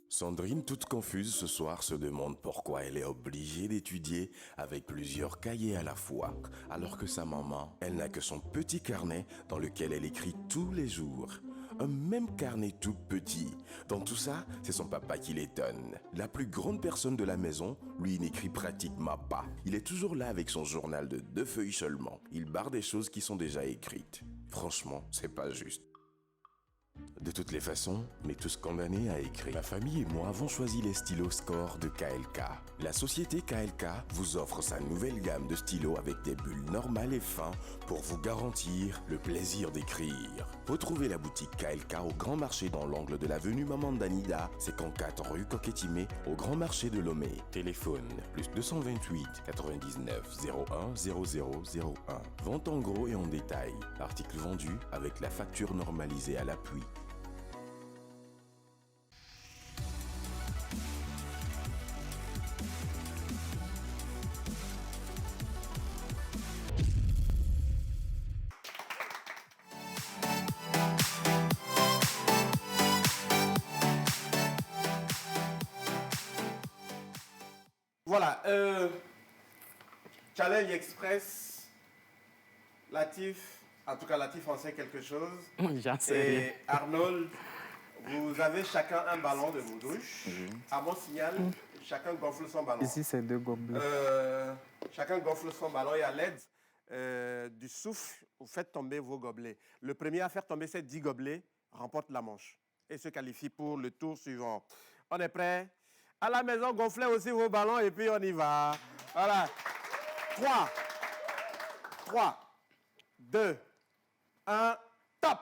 Sandrine, toute confuse ce soir, se demande pourquoi elle est obligée d'étudier avec plusieurs cahiers à la fois, alors que sa maman, elle n'a que son petit carnet dans lequel elle écrit tous les jours. Un même carnet tout petit. Dans tout ça, c'est son papa qui l'étonne. La plus grande personne de la maison, lui, n'écrit pratiquement pas. Il est toujours là avec son journal de 2 feuilles seulement. Il barre des choses qui sont déjà écrites. Franchement, c'est pas juste. De toutes les façons, on est tous condamnés à écrire. Ma famille et moi avons choisi les stylos Score de KLK. La société KLK vous offre sa nouvelle gamme de stylos avec des bulles normales et fins pour vous garantir le plaisir d'écrire. Retrouvez la boutique KLK au Grand Marché dans l'angle de l'avenue Mamandanida, 54 rue Coquetimé, au Grand Marché de Lomé. Téléphone plus 228 99 01 0001. Vente en gros et en détail. Article vendu avec la facture normalisée à l'appui. Voilà. Challenge Express. Latif. En tout cas, Latif en sait quelque chose. J'en sais Et rien. Arnold, vous avez chacun un ballon de vos douches. À mon signal, chacun gonfle son ballon. Ici, c'est 2 gobelets. Chacun gonfle son ballon et à l'aide du souffle, vous faites tomber vos gobelets. Le premier à faire tomber ces 10 gobelets remporte la manche et se qualifie pour le tour suivant. On est prêt? À la maison, gonflez aussi vos ballons et puis on y va. Voilà. 3, 2, 1, top!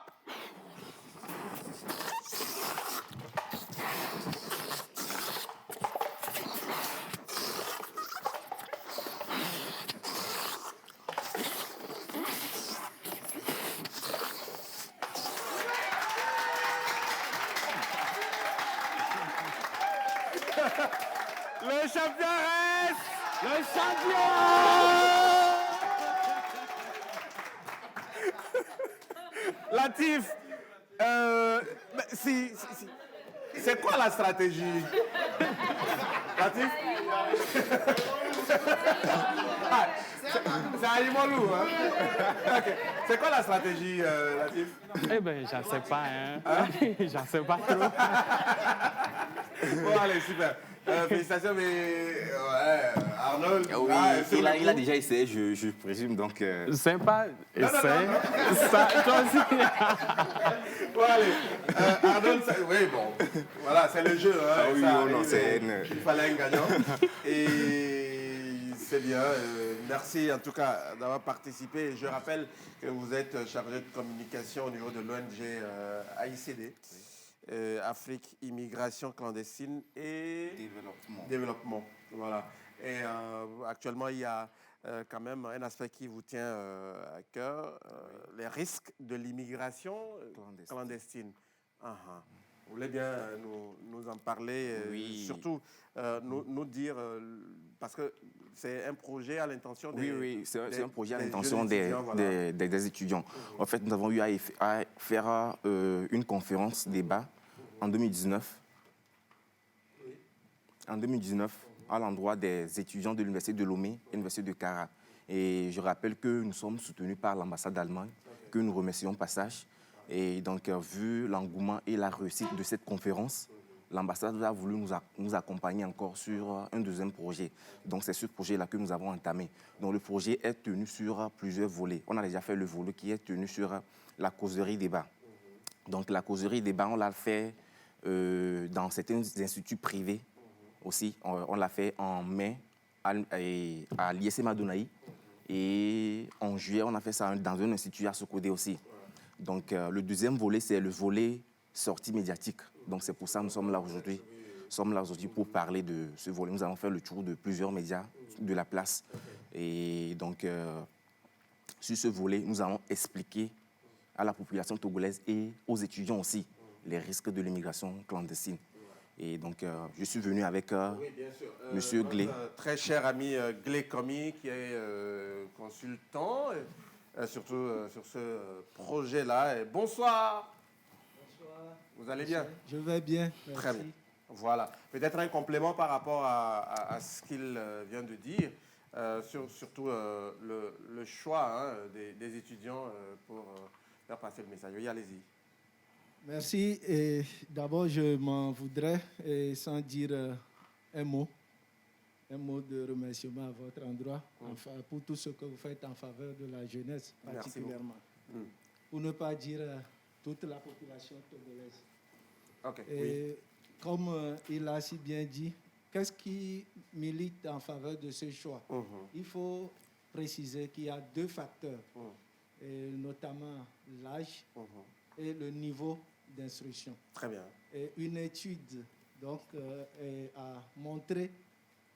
Le champion reste le champion! Latif, c'est quoi la stratégie? Latif? C'est un Imolou, hein? Okay. C'est quoi la stratégie, Latif? Eh bien, j'en sais pas, hein. J'en sais pas trop. Bon, allez, super. Félicitations, mais ouais, Arnold. Oui, il a déjà essayé, je présume, donc... C'est pas... Non. Ça, toi aussi. Bon, allez. Arnold, oui, bon. Voilà, c'est le jeu. Hein, Ah oui, ça non, arrive, c'est il fallait un gagnant. Et C'est bien. Merci en tout cas d'avoir participé. Je rappelle que vous êtes chargé de communication au niveau de l'ONG AICD, Afrique, Immigration clandestine et développement. Voilà. Et actuellement, il y a quand même un aspect qui vous tient à cœur, les risques de l'immigration clandestine. Vous voulez bien nous en parler, Oui. surtout nous dire, parce que c'est un projet à l'intention des... Oui, c'est un projet à l'intention des des étudiants. En fait, nous avons eu à faire une conférence débat en 2019. En 2019, à l'endroit des étudiants de l'Université de Lomé et l'Université de Cara. Et je rappelle que nous sommes soutenus par l'ambassade d'Allemagne, que nous remercions au passage. Et donc, vu l'engouement et la réussite de cette conférence, l'ambassade a voulu nous accompagner encore sur un deuxième projet. Donc, c'est ce projet-là que nous avons entamé. Donc, le projet est tenu sur plusieurs volets. On a déjà fait le volet qui est tenu sur la causerie débat. Donc, la causerie débat, on l'a fait dans certains instituts privés aussi. On l'a fait en mai à l'ISC Madonaï. Et en juillet, on a fait ça dans un institut à Sokodé aussi. Donc, le deuxième volet, c'est le volet sortie médiatique. Donc, c'est pour ça que nous sommes là aujourd'hui. Nous sommes là aujourd'hui pour parler de ce volet. Nous allons faire le tour de plusieurs médias de la place. Et donc, sur ce volet, nous allons expliquer à la population togolaise et aux étudiants aussi les risques de l'immigration clandestine. Et donc, je suis venu avec M. Glé. Très cher ami Glé Komi, qui est consultant, surtout sur ce projet-là. Et bonsoir. Bonsoir. Vous allez bien? Je vais bien, merci. Très bien. Voilà. Peut-être un complément par rapport à ce qu'il vient de dire, surtout le choix des étudiants pour faire passer le message. Oui, allez-y. Merci. Et d'abord, je m'en voudrais, sans dire un mot de remerciement à votre endroit pour tout ce que vous faites en faveur de la jeunesse, particulièrement. Pour ne pas dire toute la population togolaise. Et comme il a si bien dit, qu'est-ce qui milite en faveur de ce choix? Il faut préciser qu'il y a deux facteurs, et notamment l'âge et le niveau d'instruction. Très bien. Et une étude donc, a montré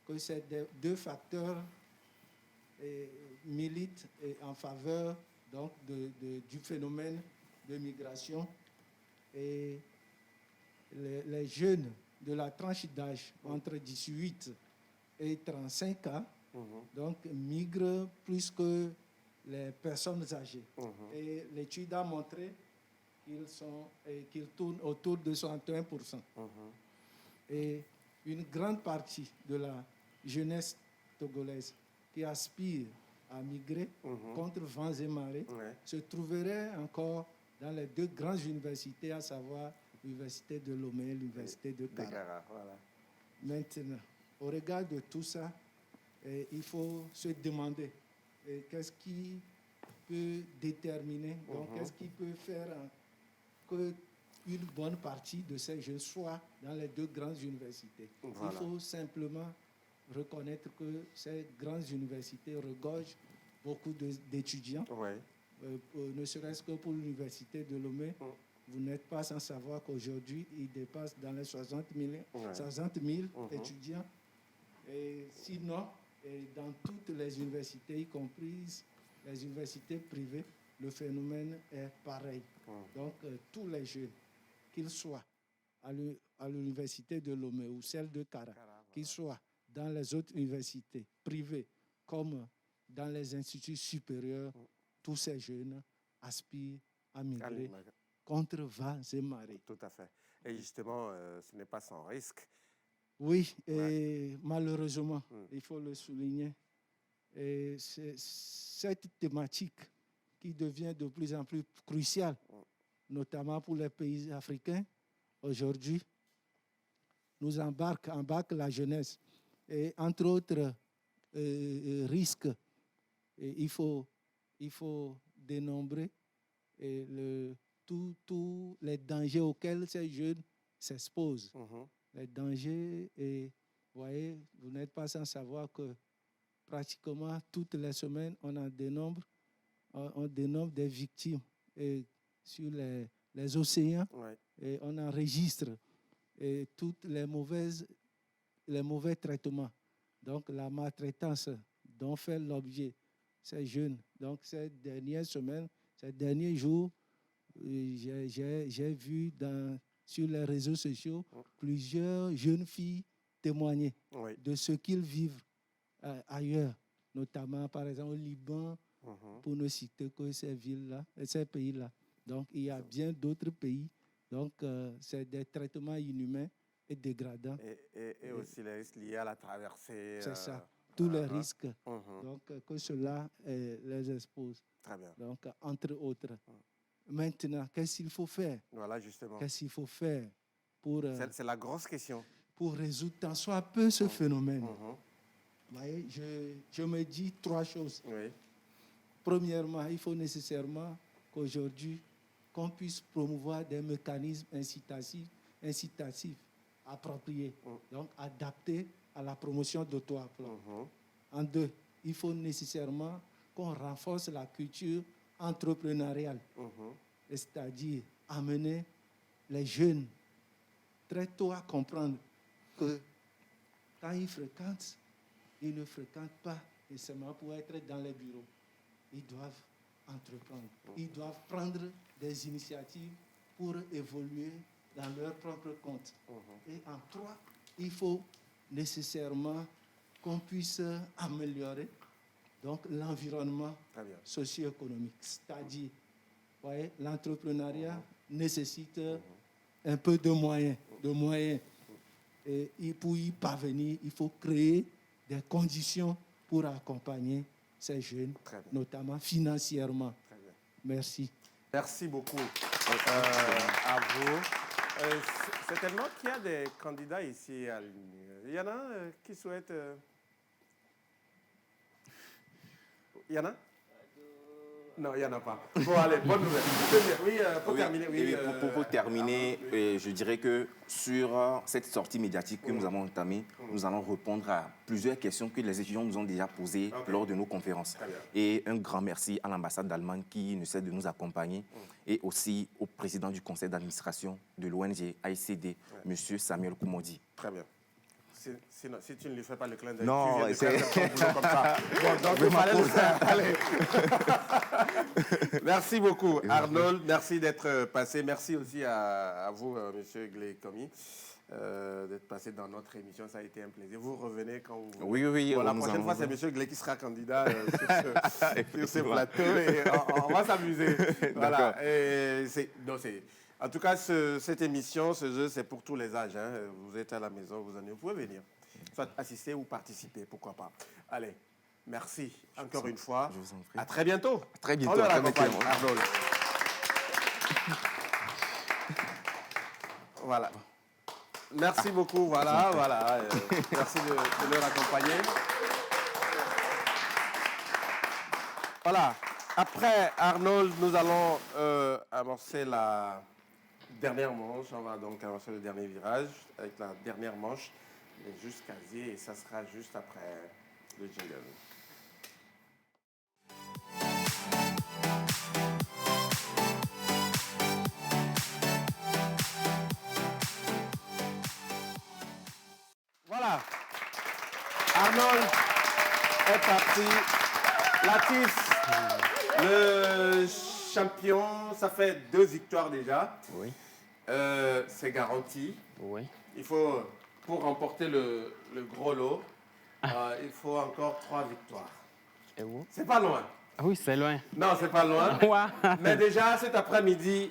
que ces deux facteurs militent en faveur donc, du phénomène de migration. Et les jeunes de la tranche d'âge entre 18 et 35 ans donc, migrent plus que les personnes âgées. Et l'étude a montré qu'ils tournent autour de 61%. Et une grande partie de la jeunesse togolaise qui aspire à migrer contre vents et marées se trouverait encore dans les deux grandes universités, à savoir l'université de Lomé et l'université de Cara. Maintenant, au regard de tout ça, il faut se demander qu'est-ce qui peut déterminer, donc qu'est-ce qui peut faire qu'une bonne partie de ces jeunes soient dans les deux grandes universités. Il faut simplement reconnaître que ces grandes universités regorgent beaucoup d'étudiants. Ne serait-ce que pour l'université de Lomé, vous n'êtes pas sans savoir qu'aujourd'hui, il dépasse dans les 60 000 étudiants. Et sinon, dans toutes les universités, y compris les universités privées, le phénomène est pareil. Donc, tous les jeunes, qu'ils soient à l'université de Lomé ou celle de Cara, qu'ils soient dans les autres universités privées comme dans les instituts supérieurs, tous ces jeunes aspirent à migrer contre vents et marées. Tout à fait. Et justement, ce n'est pas sans risque. Oui, et malheureusement, il faut le souligner, et c'est cette thématique qui devient de plus en plus cruciale, notamment pour les pays africains. Aujourd'hui, nous embarque la jeunesse. Et entre autres risques, il faut dénombrer tous les dangers auxquels ces jeunes s'exposent. Les dangers, et vous voyez, vous n'êtes pas sans savoir que pratiquement toutes les semaines, on dénombre des victimes sur les océans et on enregistre tous les mauvais traitements. Donc, la maltraitance dont fait l'objet ces jeunes. Donc, ces dernières semaines, ces derniers jours, j'ai vu sur les réseaux sociaux plusieurs jeunes filles témoigner de ce qu'ils vivent ailleurs, notamment par exemple au Liban, pour ne citer que ces villes-là, ces pays-là. Donc il y a bien d'autres pays. Donc c'est des traitements inhumains et dégradants. Et aussi les risques liés à la traversée. C'est ça, tous les risques. Donc que cela les expose. Très bien. Donc entre autres. Maintenant, qu'est-ce qu'il faut faire? Voilà, justement. Qu'est-ce qu'il faut faire pour... c'est la grosse question. Pour résoudre tant soit peu ce phénomène. Vous voyez, je me dis 3 choses. Premièrement, il faut nécessairement qu'aujourd'hui, qu'on puisse promouvoir des mécanismes incitatifs appropriés, donc adaptés à la promotion d'auto-emploi. En 2, il faut nécessairement qu'on renforce la culture entrepreneuriale, c'est-à-dire amener les jeunes très tôt à comprendre que quand ils ne fréquentent pas nécessairement pour être dans les bureaux. Ils doivent entreprendre. Ils doivent prendre des initiatives pour évoluer dans leur propre compte. Et en 3, il faut nécessairement qu'on puisse améliorer donc, l'environnement socio-économique. C'est-à-dire, l'entrepreneuriat nécessite un peu de moyens. Et pour y parvenir, il faut créer des conditions pour accompagner ces jeunes, notamment financièrement. Merci. Merci beaucoup à vous. C'est tellement qu'il y a des candidats ici à l'université. Il y en a qui souhaitent... Il y en a? Non, il n'y en a pas. Bon, allez, bonne nouvelle. Oui, pour terminer. Oui, pour terminer, je dirais que sur cette sortie médiatique que nous avons entamée, nous allons répondre à plusieurs questions que les étudiants nous ont déjà posées lors de nos conférences. Et un grand merci à l'ambassade d'Allemagne qui ne cesse de nous accompagner et aussi au président du conseil d'administration de l'ONG AICD, M. Samuel Koumoudi. Très bien. Si tu ne lui fais pas le clin d'œil, non, tu viens de faire ton boulot comme ça. Bon, donc il fallait le faire. Allez. Merci beaucoup, Arnold. Merci d'être passé. Merci aussi à vous, M. Glé-Komi, d'être passé dans notre émission. Ça a été un plaisir. Vous revenez quand vous voulez. Oui. Bon, la prochaine fois, c'est M. Glé qui sera candidat sur ce plateau et on va s'amuser. Voilà. En tout cas, cette émission, ce jeu, c'est pour tous les âges. Hein. Vous êtes à la maison, vous pouvez venir. Soit assister ou participer, pourquoi pas. Allez, merci encore une fois. Je vous en prie. À très bientôt. À très bientôt. On le raccompagne, Arnold. Voilà. Merci beaucoup. Voilà. Merci de le raccompagner. Voilà. Après Arnold, nous allons amorcer la dernière manche. On va donc amorcer le dernier virage avec la dernière manche. Juste casier et ça sera juste après le jingle. Voilà. Arnold est parti. Latif, le champion, ça fait 2 victoires déjà. Oui. C'est garanti. Oui. Il faut, pour remporter le gros lot, il faut encore 3 victoires. Et vous? C'est pas loin. Oui, c'est loin. Non, c'est pas loin. Mais déjà, cet après-midi,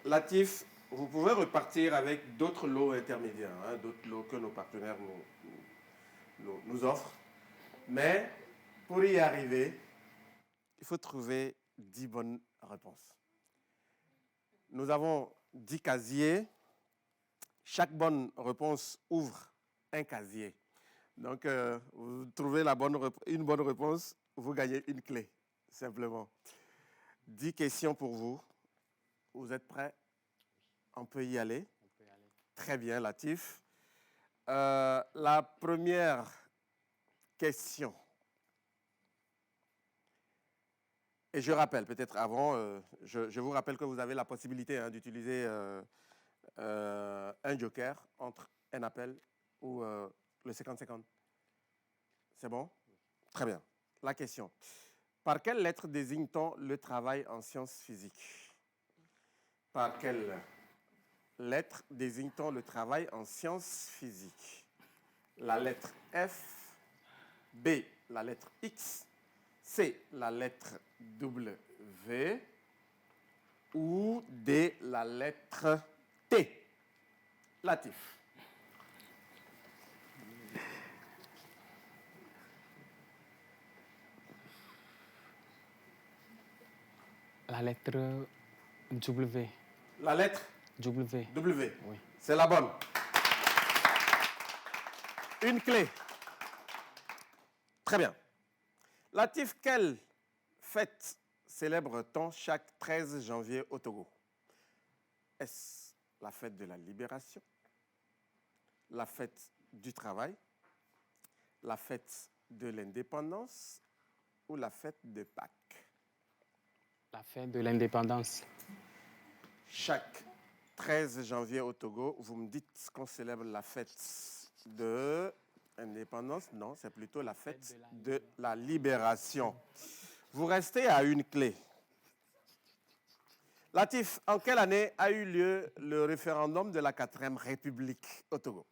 Latif, vous pouvez repartir avec d'autres lots intermédiaires, hein, d'autres lots que nos partenaires nous offrent. Mais pour y arriver, il faut trouver 10 bonnes réponses. Nous avons 10 casiers. Chaque bonne réponse ouvre un casier. Donc, vous trouvez une bonne réponse, vous gagnez une clé, simplement. 10 questions pour vous. Vous êtes prêts? On peut y aller? Très bien, Latif. La première question Et je rappelle, peut-être avant, je vous rappelle que vous avez la possibilité d'utiliser un joker entre un appel ou le 50-50. C'est bon? Très bien. La question. Par quelle lettre désigne-t-on le travail en sciences physiques? Par quelle lettre désigne-t-on le travail en sciences physiques? La lettre F, B, la lettre X, C, la lettre W ou D, la lettre T? Latif. La lettre W. La lettre W. W. Oui. C'est la bonne. Une clé. Très bien. Latif, quelle fête célèbre-t-on chaque 13 janvier au Togo? Est-ce la fête de la libération, la fête du travail, la fête de l'indépendance ou la fête de Pâques? La fête de l'indépendance. Chaque 13 janvier au Togo, vous me dites qu'on célèbre la fête de l'indépendance. Non, c'est plutôt la fête de la libération. Vous restez à une clé. Latif, en quelle année a eu lieu le référendum de la 4e République au Togo?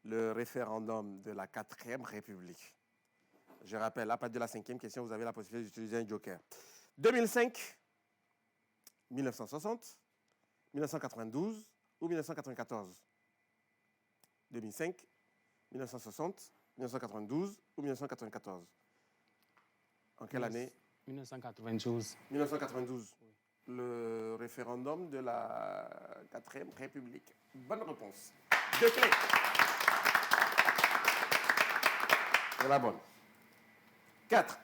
Le référendum de la 4e République. Je rappelle, à partir de la 5e question, vous avez la possibilité d'utiliser un joker. 2005, 1960, 1992 ou 1994? 2005, 1960, 1992 ou 1994? En quelle année? 1992. 1992. Oui. Le référendum de la 4e République. Bonne réponse. 2 clés. C'est la bonne. 4.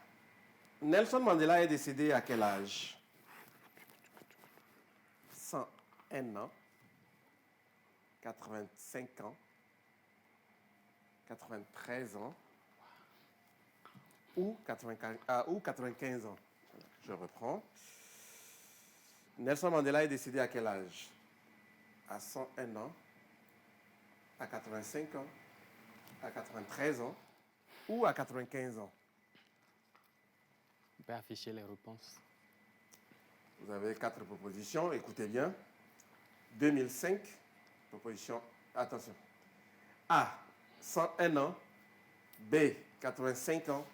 Nelson Mandela est décédé à quel âge? 101 ans, 85 ans, 93 ans ou 95 ans. Je reprends. Nelson Mandela est décédé à quel âge? À 101 ans, à 85 ans, à 93 ans ou à 95 ans? On peut afficher les réponses. Vous avez 4 propositions, écoutez bien. 2005, proposition, attention. A, 101 ans. B, 85 ans.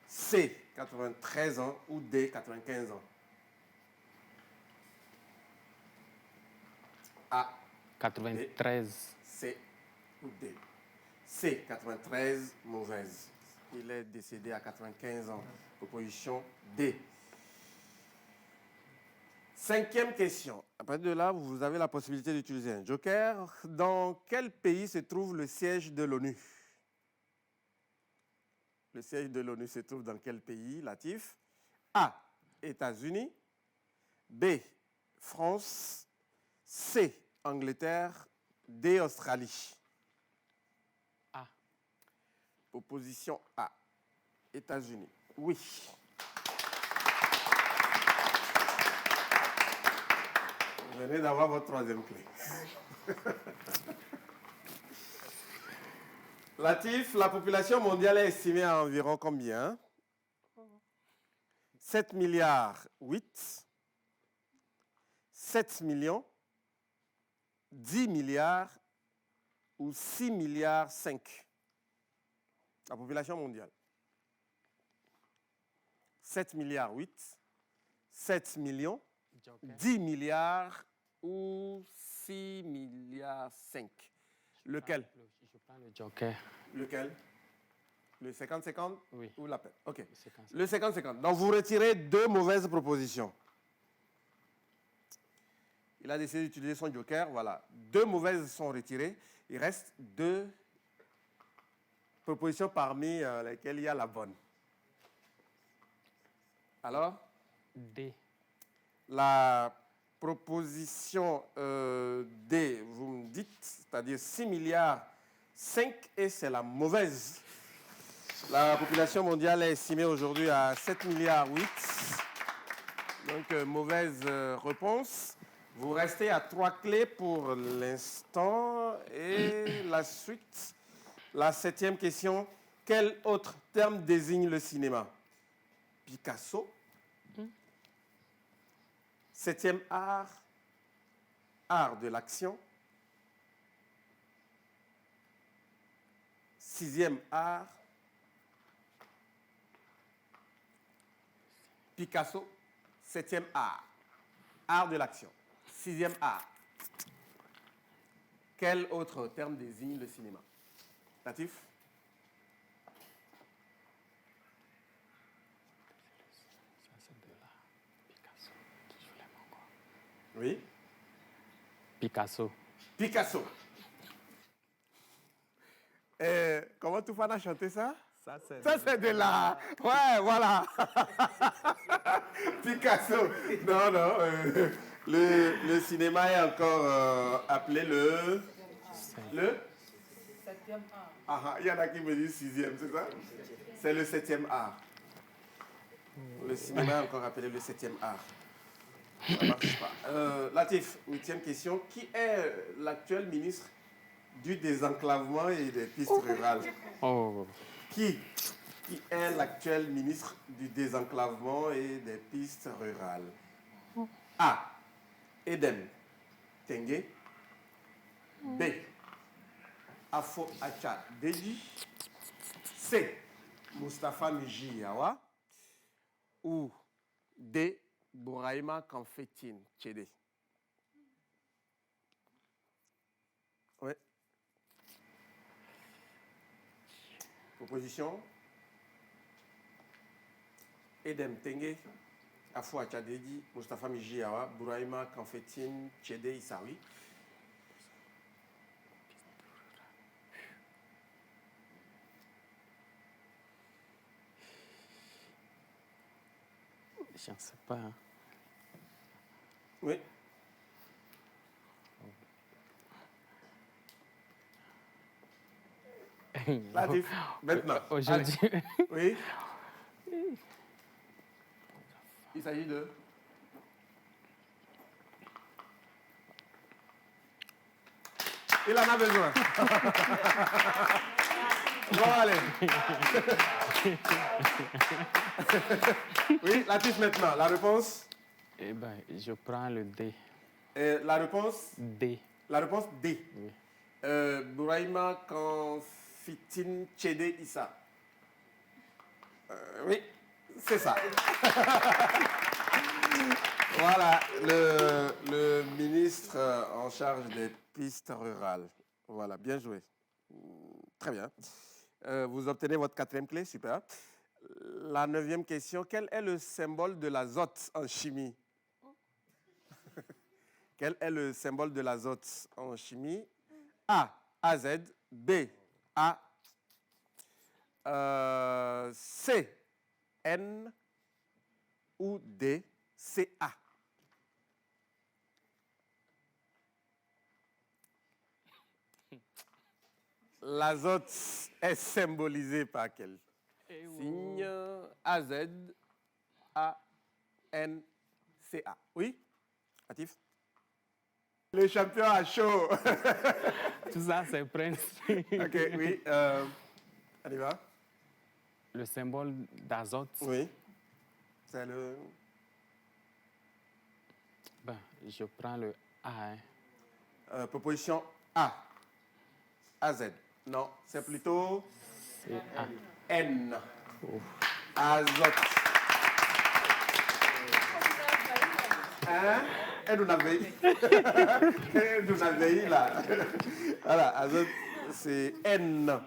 C, 93 ans. Ou D, 95 ans. A, 93. D, C ou D. C, 93, mauvaise. Il est décédé à 95 ans. Proposition D. 5e question. À partir de là, vous avez la possibilité d'utiliser un joker. Dans quel pays se trouve le siège de l'ONU? Le siège de l'ONU se trouve dans quel pays, Latif? A, États-Unis. B, France. C, Angleterre. D, Australie. A. Proposition A, États-Unis. Oui. Vous venez d'avoir votre 3e clé. Latif, la population mondiale est estimée à environ combien? 7 milliards 8, 7 millions, 10 milliards ou 6 milliards 5. La population mondiale. 7 milliards 8, 7 millions, 10 milliards ou 6 milliards 5. Lequel? Je prends le joker. Lequel? Le 50-50? Oui. Ou l'appel? OK. Le 50-50. Le 50-50. Donc, vous retirez 2 mauvaises propositions. Il a décidé d'utiliser son joker. Voilà. 2 mauvaises sont retirées. Il reste 2 propositions parmi lesquelles il y a la bonne. Alors? D. La proposition D, vous me dites, c'est-à-dire 6 milliards 5, et c'est la mauvaise. La population mondiale est estimée aujourd'hui à 7 milliards 8, Donc, mauvaise réponse. Vous restez à 3 clés pour l'instant. Et la suite, la 7e question. Quel autre terme désigne le cinéma? Picasso. 7e art, art de l'action. 6e art, Picasso. 7e art, art de l'action. 6e art. Quel autre terme désigne le cinéma? Natif? Oui. Picasso. Picasso. Comment tu vas chanter ça? Ça, c'est de l'art. Ouais, voilà. Picasso. Non, non. Le cinéma est encore appelé le 7e art. Ah, il y en a qui me disent 6e, c'est ça? C'est le 7e art. Le cinéma est encore appelé le 7e art. Ça ne marche pas. Latif, 8e question. Qui est l'actuel ministre du désenclavement et des pistes rurales? Qui est l'actuel ministre du désenclavement et des pistes rurales? A. Edem Tengue. B. Afo Acha Deji. C. Mustapha Miji Yawa. Ou D. Bouraïma Kamfetine Tchédé. Oui. Proposition. Edem Tengue, Afou Achadedi, Mustapha Mijiawa, Bouraïma Kamfetine Tchédé Issaoui. Je ne sais pas. Hein. Oui. Latif, maintenant. Aujourd'hui. Oui. Il s'agit de... Il en a besoin. Bon, allez. Oui, Latif maintenant. La réponse? Eh bien, je prends le D. La réponse? D. La réponse D. Oui. Bouraïma Kamfetine Tchédé Issa. Oui, c'est ça. Voilà, le ministre en charge des pistes rurales. Voilà, bien joué. Très bien. Vous obtenez votre 4e clé, super. La 9e question, quel est le symbole de l'azote en chimie? Quel est le symbole de l'azote en chimie? A, AZ, B, A, C, N ou D, CA. L'azote est symbolisé par quel signe? AZ, A, N, C, A. Oui? Atif? Le champion à chaud. Tout ça, c'est Prince. OK, oui. On y va? Le symbole d'azote. Oui. C'est le... Ben, je prends le A. Hein. Proposition A. AZ. Non, c'est plutôt... C'est A. N. Azote. Hein? Et nous avons là. Voilà, azote, c'est N.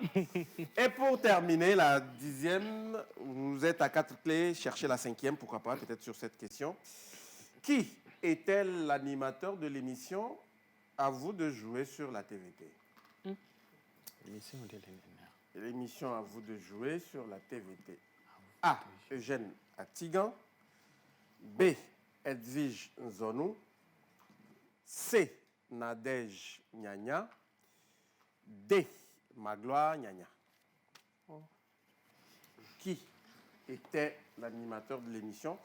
Et pour terminer, la 10e, vous êtes à 4 clés, cherchez la 5e, pourquoi pas, peut-être sur cette question. Qui était l'animateur de l'émission À vous de jouer sur la TVT? L'émission À vous de jouer sur la TVT. A. Eugène Atigan. B. Edwige Nzonou. C. Nadège Nyanya. D. Magloire Nyanya. Qui était l'animateur de l'émission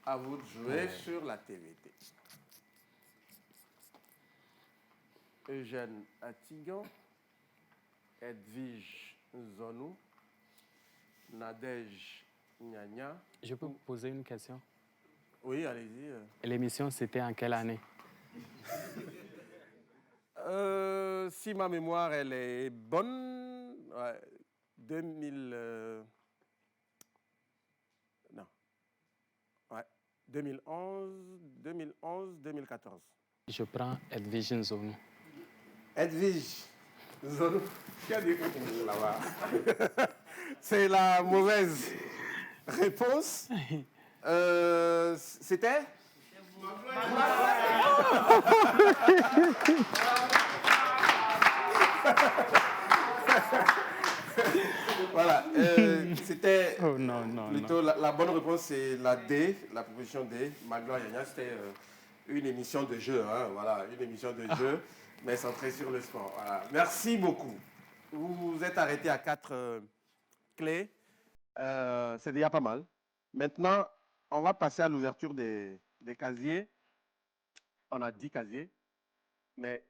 À vous de jouer sur la TVT. Eugène Atigan, Edwige Zonou, Nadège Nyanya. Je peux vous poser une question? Oui, allez-y. L'émission, c'était en quelle année? Si ma mémoire elle est bonne, ouais, 2000. Non. Ouais, 2011, 2014. Je prends Edwige Zonou. Edwige Zonou. Qui a dit là-bas? C'est la mauvaise réponse. C'était? Voilà, c'était plutôt la bonne réponse, c'est la D, la proposition D. Magloire Yanya, c'était une émission de jeu, hein, voilà, une émission de jeu, mais centrée sur le sport. Voilà. Merci beaucoup. Vous vous êtes arrêté à 4 clés, c'est déjà pas mal. Maintenant, on va passer à l'ouverture des casiers. On a 10 casiers, mais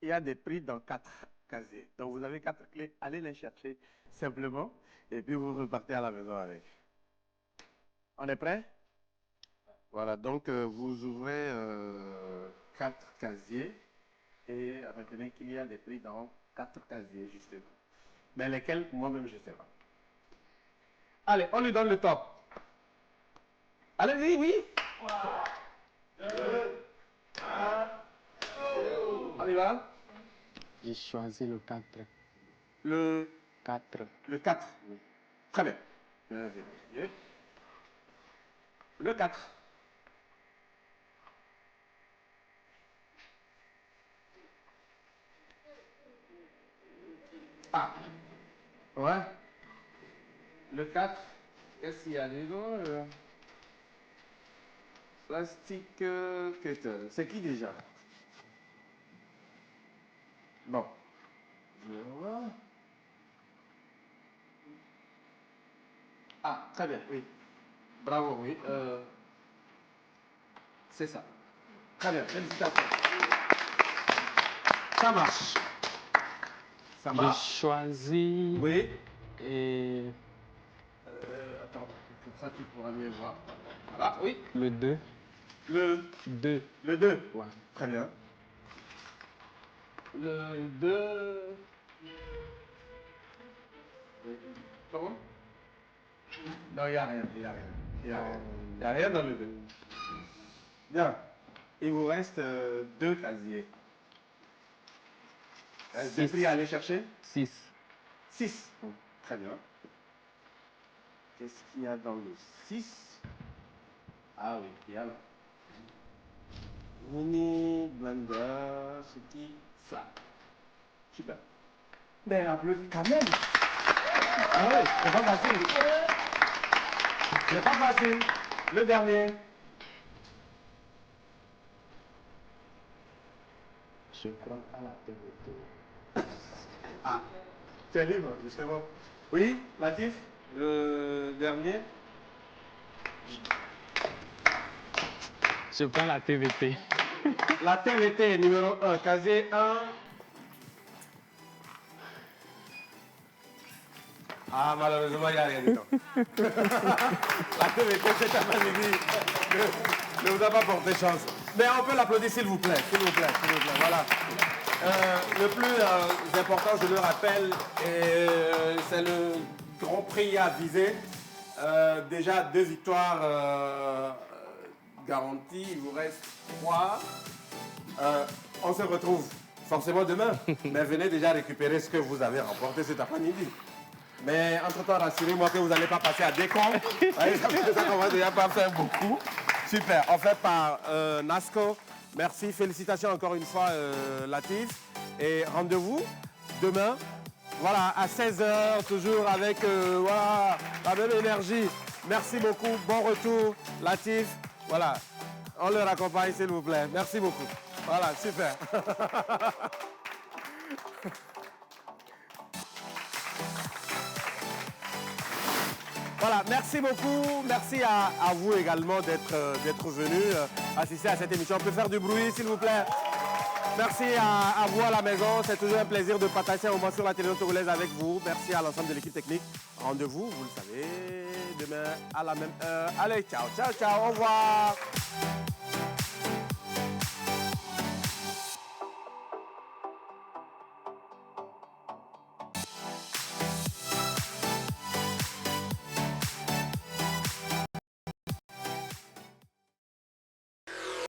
il y a des prix dans 4 casiers. Donc vous avez 4 clés, allez les chercher simplement et puis vous repartez à la maison avec. On est prêt? Voilà, donc vous ouvrez 4 casiers et retenez qu'il y a des prix dans 4 casiers justement. Mais lesquels, moi-même, je ne sais pas. Allez, on lui donne le top. Allez-y, oui. 2, 1, on y va? J'ai choisi le 4. Le 4. Le 4. Oui. Très bien. Je vais vérifier. Le 4. Ah. Ouais. Le 4. Qu'est-ce qu'il y a dedans? Plastique kettle. C'est qui déjà? Bon. Je vais voir. Ah, très bien, oui. Bravo, oui. C'est ça. Très bien, félicitations. Ça marche. Ça marche. J'ai choisi. Oui. Et. Attends, comme ça tu pourras mieux voir. Voilà, oui. Le 2. Le 2. Le 2. Ouais. Très bien. Le 2. Comment? Non, il n'y a rien. Il n'y a rien. Il n'y a rien dans le 2. Bien. Il vous reste 2 casiers. Des prix à aller chercher? 6. 6. Très bien. Qu'est-ce qu'il y a dans le 6? Ah oui, il y a là. Mini, blender, ce qui... Ça. Super. Mais applaudis quand même. Ah oui, c'est pas facile. C'est pas facile. Le dernier. Je prends à la TVT. Ah, tu es libre, justement. Oui, Latif, le dernier. Je prends la TVT. La TVT numéro 1, casier 1. Ah, malheureusement, il n'y a rien dedans. La TVT, cet après-midi, ne vous a pas porté chance. Mais on peut l'applaudir, s'il vous plaît. S'il vous plaît, s'il vous plaît. Voilà. Le plus important, je le rappelle, c'est le Grand Prix à viser. Déjà 2 victoires garanties, il vous reste 3. On se retrouve forcément demain, mais venez déjà récupérer ce que vous avez remporté cet après-midi. Mais entre-temps, rassurez-moi que vous n'allez pas passer à décompte. Ça commence déjà pas à faire beaucoup. Super, on fait par NASCO. Merci, félicitations encore une fois Latif. Et rendez-vous demain, voilà, à 16h, toujours avec voilà, la même énergie. Merci beaucoup, bon retour Latif. Voilà, on le raccompagne s'il vous plaît. Merci beaucoup. Voilà, super. Voilà, merci beaucoup. Merci à vous également d'être venu assister à cette émission. On peut faire du bruit, s'il vous plaît. Merci à vous à la maison. C'est toujours un plaisir de partager un moment sur la télévision togolaise avec vous. Merci à l'ensemble de l'équipe technique. Rendez-vous, vous le savez, demain à la même heure. Allez, ciao, ciao, ciao. Au revoir.